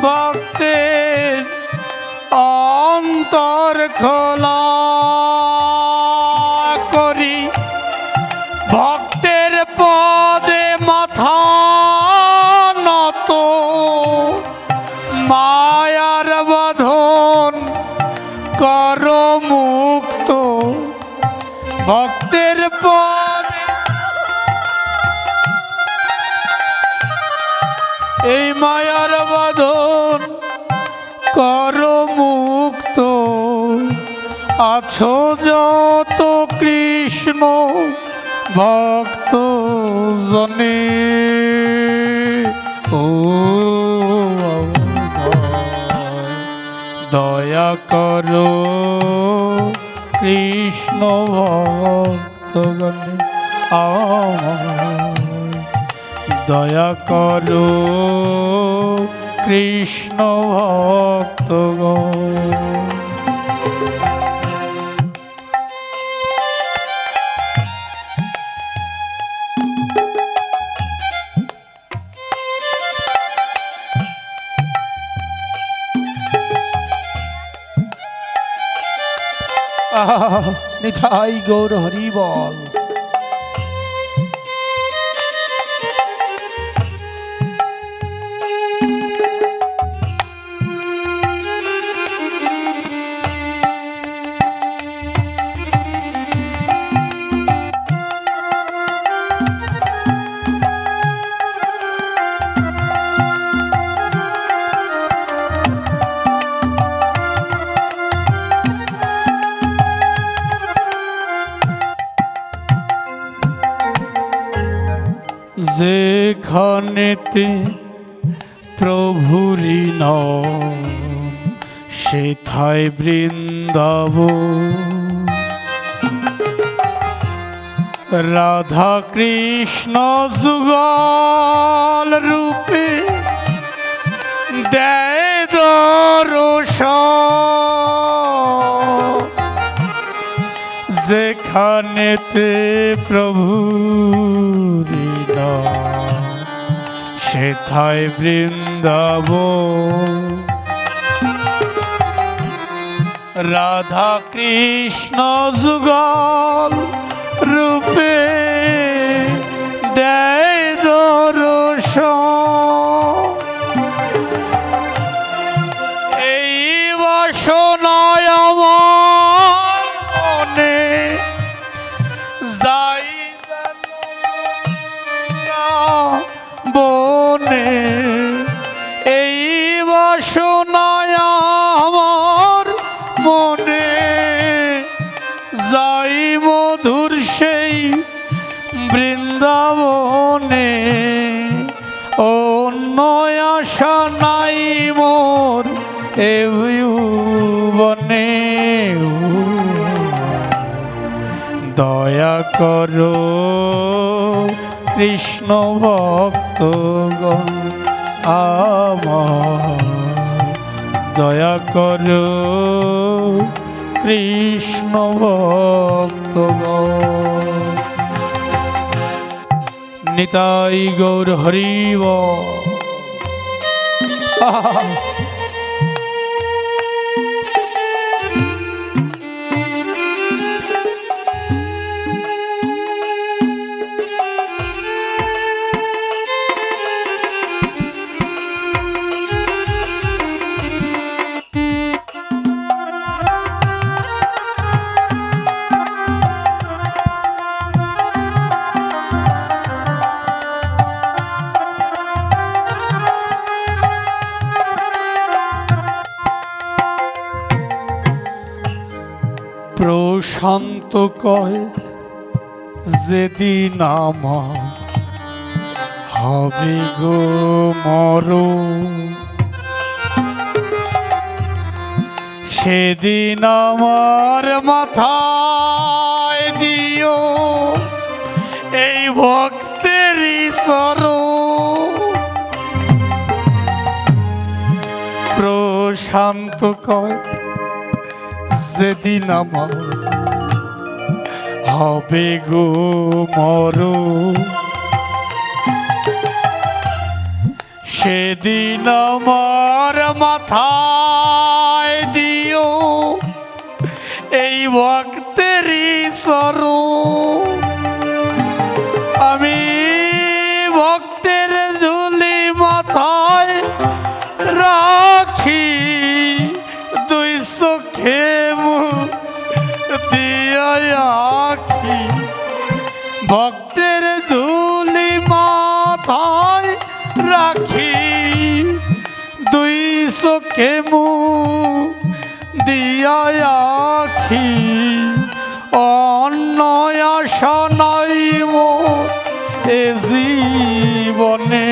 ভক্তের অন্তর খোলা করি, ভক্তের পদে মাথা নত, মায়ার বাঁধন কর মুক্ত। ভক্তের পদে এই মায়ার বাঁধন কর মুক্ত। আছো যত কৃষ্ণ ভক্ত জনে, ও দয়া করো কৃষ্ণ ভক্তগণে, দয়া করো কৃষ্ণ ভক্তগণ। নিতাই গৌর হরি বল। যেখানেতে প্রভুরি নাম সেথায় বৃন্দাবন, রাধা কৃষ্ণ যুগল রূপে দেয় দর্শন, যেখানেতে প্রভুরি নাম সেথায় বৃন্দাবন, রাধা কৃষ্ণ যুগল রূপে দেয় দর্শন। এই বাসনায় আমার মনে যাই বনে, এই বাসনায় আমার মনে যাই মধুর সেই বৃন্দাবনে, অন্য আশা নাই মোর এ ভুবনে। দয়া করো কৃষ্ণ ভক্তগণ আমার, দয়া করো কৃষ্ণ ভক্তগণ। নিতাই গৌর হরি বল। প্রশান্ত কয় যেদিন আমার হবে গো মরণ, সেদিন আমার মাথায় দিও এই ভক্তেরই চরণ। প্রশান্ত কয় যেদিন আমার হবে গো মরণ, সেদিন আমার মাথায় দিও এই ভক্তেরই চরণ। আমি ভক্তের ধুলি মাথায় রাখি, দুই চোখে মুখ দিয়া আখি, ভক্তের ধুলি মাথায় রাখি, দুই চোখে মুখ দিয়া আখি, অন্য আশা নাই মোর এ জীবনে।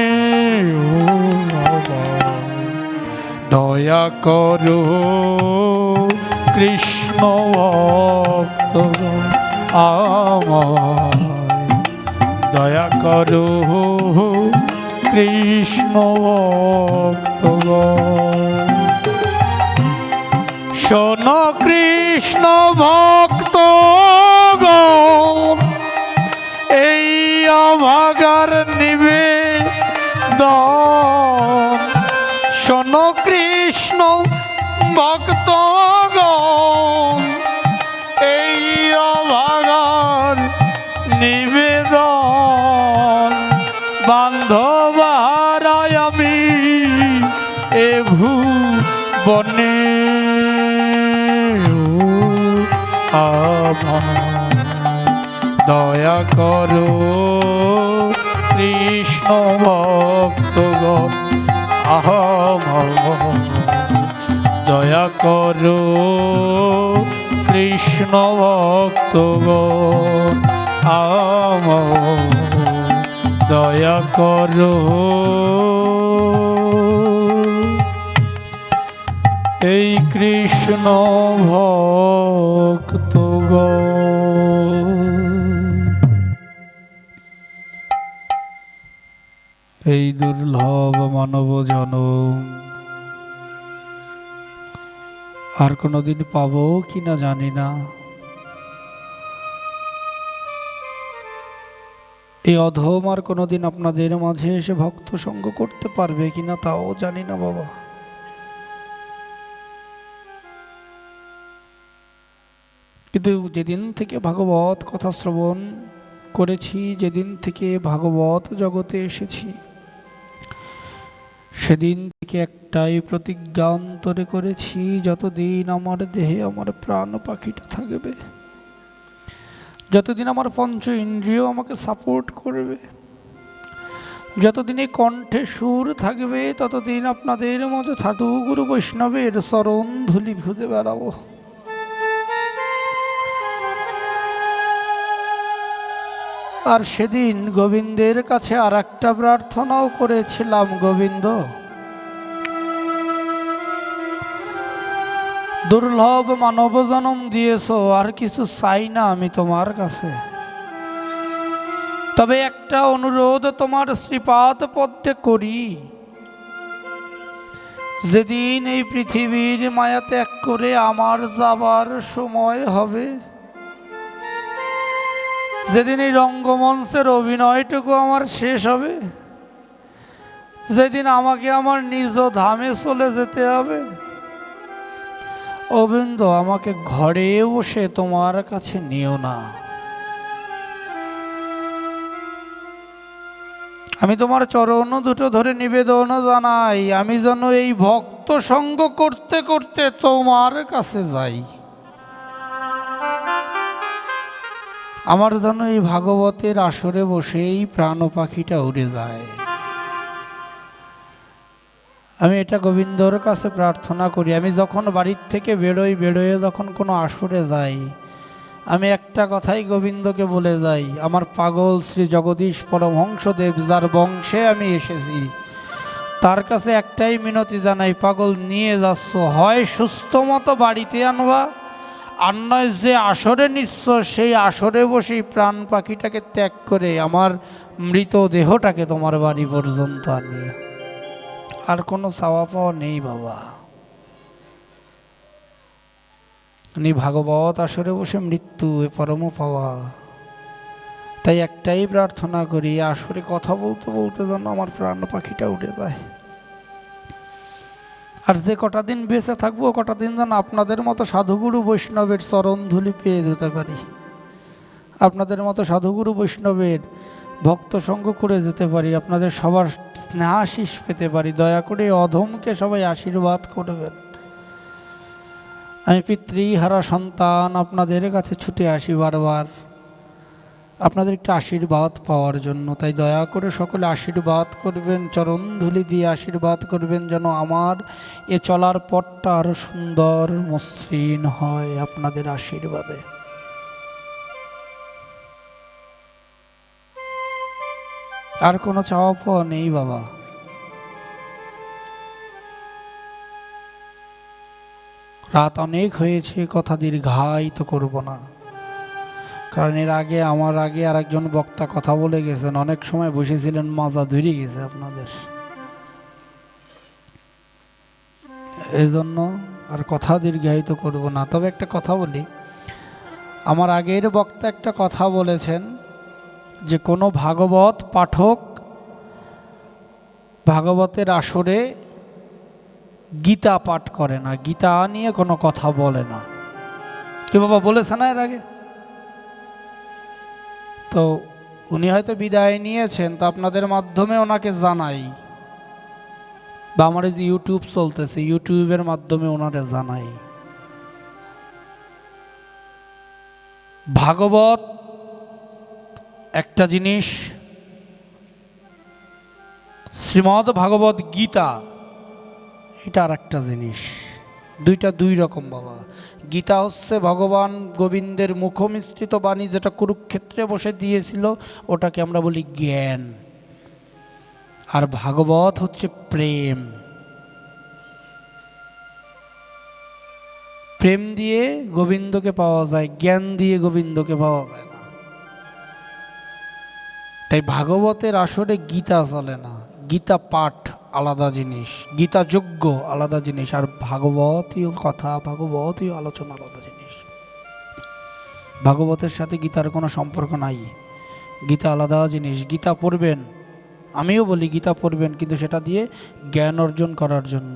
দয়া করো কৃষ্ণ ভক্তগণ আমায়, দয়া করো কৃষ্ণ ভক্তগণ। শোনো কৃষ্ণ ভক্তগণ এই অভাগার নিবেদন, শোনো কৃষ্ণ ভক্তগণ এই বনে আমার দয়া করো কৃষ্ণ ভক্তগণ, আমার দয়া করো কৃষ্ণ ভক্তগণ, আমার দয়া করো। এই কৃষ্ণ ভক্তগণ, এই দুর্লভ মানব জনম আর কোনোদিন পাবো কিনা জানি না। এই অধম আর কোনোদিন আপনাদের মাঝে এসে ভক্ত সঙ্গ করতে পারবে কিনা তাও জানি না বাবা। কিন্তু যেদিন থেকে ভাগবত কথা শ্রবণ করেছি, যেদিন থেকে ভাগবত জগতে এসেছি, সেদিন থেকে একটাই প্রতিজ্ঞা অন্তরে করেছি, যতদিন আমার দেহে আমার প্রাণ পাখিটা থাকবে, যতদিন আমার পঞ্চ ইন্দ্রিয় আমাকে সাপোর্ট করবে, যতদিন এই কণ্ঠে সুর থাকবে, ততদিন আপনাদের মাঝে সাধু গুরু বৈষ্ণবের চরণ ধুলি খুঁজে বেড়াবো। আর সেদিন গোবিন্দের কাছে আর একটা প্রার্থনাও করেছিলাম, গোবিন্দ দুর্লভ মানব জন্ম দিয়েছো, আর কিছু চাই না আমি তোমার কাছে, তবে একটা অনুরোধ তোমার শ্রীপাদ পদ্মে করি, যেদিন এই পৃথিবীর মায়া ত্যাগ করে আমার যাবার সময় হবে, যেদিন এই রঙ্গমঞ্চের অভিনয়টুকু আমার শেষ হবে, যেদিন আমাকে আমার নিজ ধামে চলে যেতে হবে, গোবিন্দ আমাকে ঘরে বসে তোমার কাছে নিও না। আমি তোমার চরণ দুটো ধরে নিবেদন জানাই, আমি যেন এই ভক্ত সঙ্গ করতে করতে তোমার কাছে যাই, আমার যেন এই ভাগবতের আসরে বসেই প্রাণ পাখিটা উড়ে যায়। আমি এটা গোবিন্দর কাছে প্রার্থনা করি। আমি যখন বাড়ির থেকে বেরোয়ে যখন কোনো আসরে যাই, আমি একটা কথাই গোবিন্দকে বলে যাই, আমার পাগল শ্রী জগদীশ পরমহংসদেব যার বংশে আমি এসেছি, তার কাছে একটাই মিনতি জানাই, পাগল নিয়ে যাচ্ছ, হয় সুস্থ মতো বাড়িতে আনবা, আর নয় যে আসরে নিচ্ছ সেই আসরে বসেই প্রাণ পাখিটাকে ত্যাগ করে আমার মৃত দেহটাকে তোমার বাড়ি পর্যন্ত আনিয়ে। আর কোনো চাওয়া পাওয়া নেই বাবা। উনি ভাগবত আসরে বসে মৃত্যু এ পরম পাওয়া। তাই একটাই প্রার্থনা করি, আসরে কথা বলতে বলতে যেন আমার প্রাণ পাখিটা উড়ে যায়। আর যে কটা দিন বেঁচে থাকবো, কটা দিন যেন আপনাদের মতো সাধুগুরু বৈষ্ণবের চরণ ধুলি পেয়ে যেতে পারি, আপনাদের মতো সাধুগুরু বৈষ্ণবের ভক্ত সঙ্গ করে যেতে পারি, আপনাদের সবার স্নেহাশিস পেতে পারি। দয়া করে অধমকে সবাই আশীর্বাদ করবেন। আমি পিতৃহারা সন্তান আপনাদের কাছে ছুটে আসি বারবার আপনাদের একটা আশীর্বাদ পাওয়ার জন্য। তাই দয়া করে সকলে আশীর্বাদ করবেন, চরণ ধুলি দিয়ে আশীর্বাদ করবেন, যেন আমার এ চলার পথটা আরো সুন্দর মসৃণ হয় আপনাদের আশীর্বাদে। আর কোনো চাওয়া পাওয়া নেই বাবা। রাত অনেক হয়েছে, কথা দীর্ঘায়িত করব না, কারণ এর আগে আমার আগে আর একজন বক্তা কথা বলে গেছেন, অনেক সময় বসেছিলেন, মাজা ধরে গেছে আপনাদের, এই জন্য আর কথা দীর্ঘায়িত করব না। তবে একটা কথা বলি, আমার আগের বক্তা একটা কথা বলেছেন যে কোনো ভাগবত পাঠক ভাগবতের আসরে গীতা পাঠ করে না, গীতা নিয়ে কোনো কথা বলে না। কি বাবা বলেছে না এর আগে? তো উনি হয়তো বিদায় নিয়েছেন, তো আপনাদের মাধ্যমে ওনাকে জানাই বা আমার এই যে ইউটিউব চলতেছে, ইউটিউবের মাধ্যমে ওনারে জানাই ভাগবত একটা জিনিস, শ্রীমদ্ ভাগবত গীতা এটা আর একটা জিনিস, দুইটা দুই রকম বাবা। গীতা হচ্ছে ভগবান গোবিন্দের মুখমিশ্রিত বাণী, যেটা কুরুক্ষেত্রে বসে দিয়েছিল, ওটাকে আমরা বলি জ্ঞান। আর ভাগবত হচ্ছে প্রেম। প্রেম দিয়ে গোবিন্দকে পাওয়া যায়, জ্ঞান দিয়ে গোবিন্দকে পাওয়া যায় না। তাই ভাগবতের আসরে গীতা চলে না, গীতা পাঠ আলাদা জিনিস, গীতা যজ্ঞ আলাদা জিনিস, আর ভাগবতীয় কথা, ভাগবতীয় আলোচনা আলাদা জিনিস। ভাগবতের সাথে গীতার কোনো সম্পর্ক নাই, গীতা আলাদা জিনিস। গীতা পড়বেন, আমিও বলি গীতা পড়বেন, কিন্তু সেটা দিয়ে জ্ঞান অর্জন করার জন্য।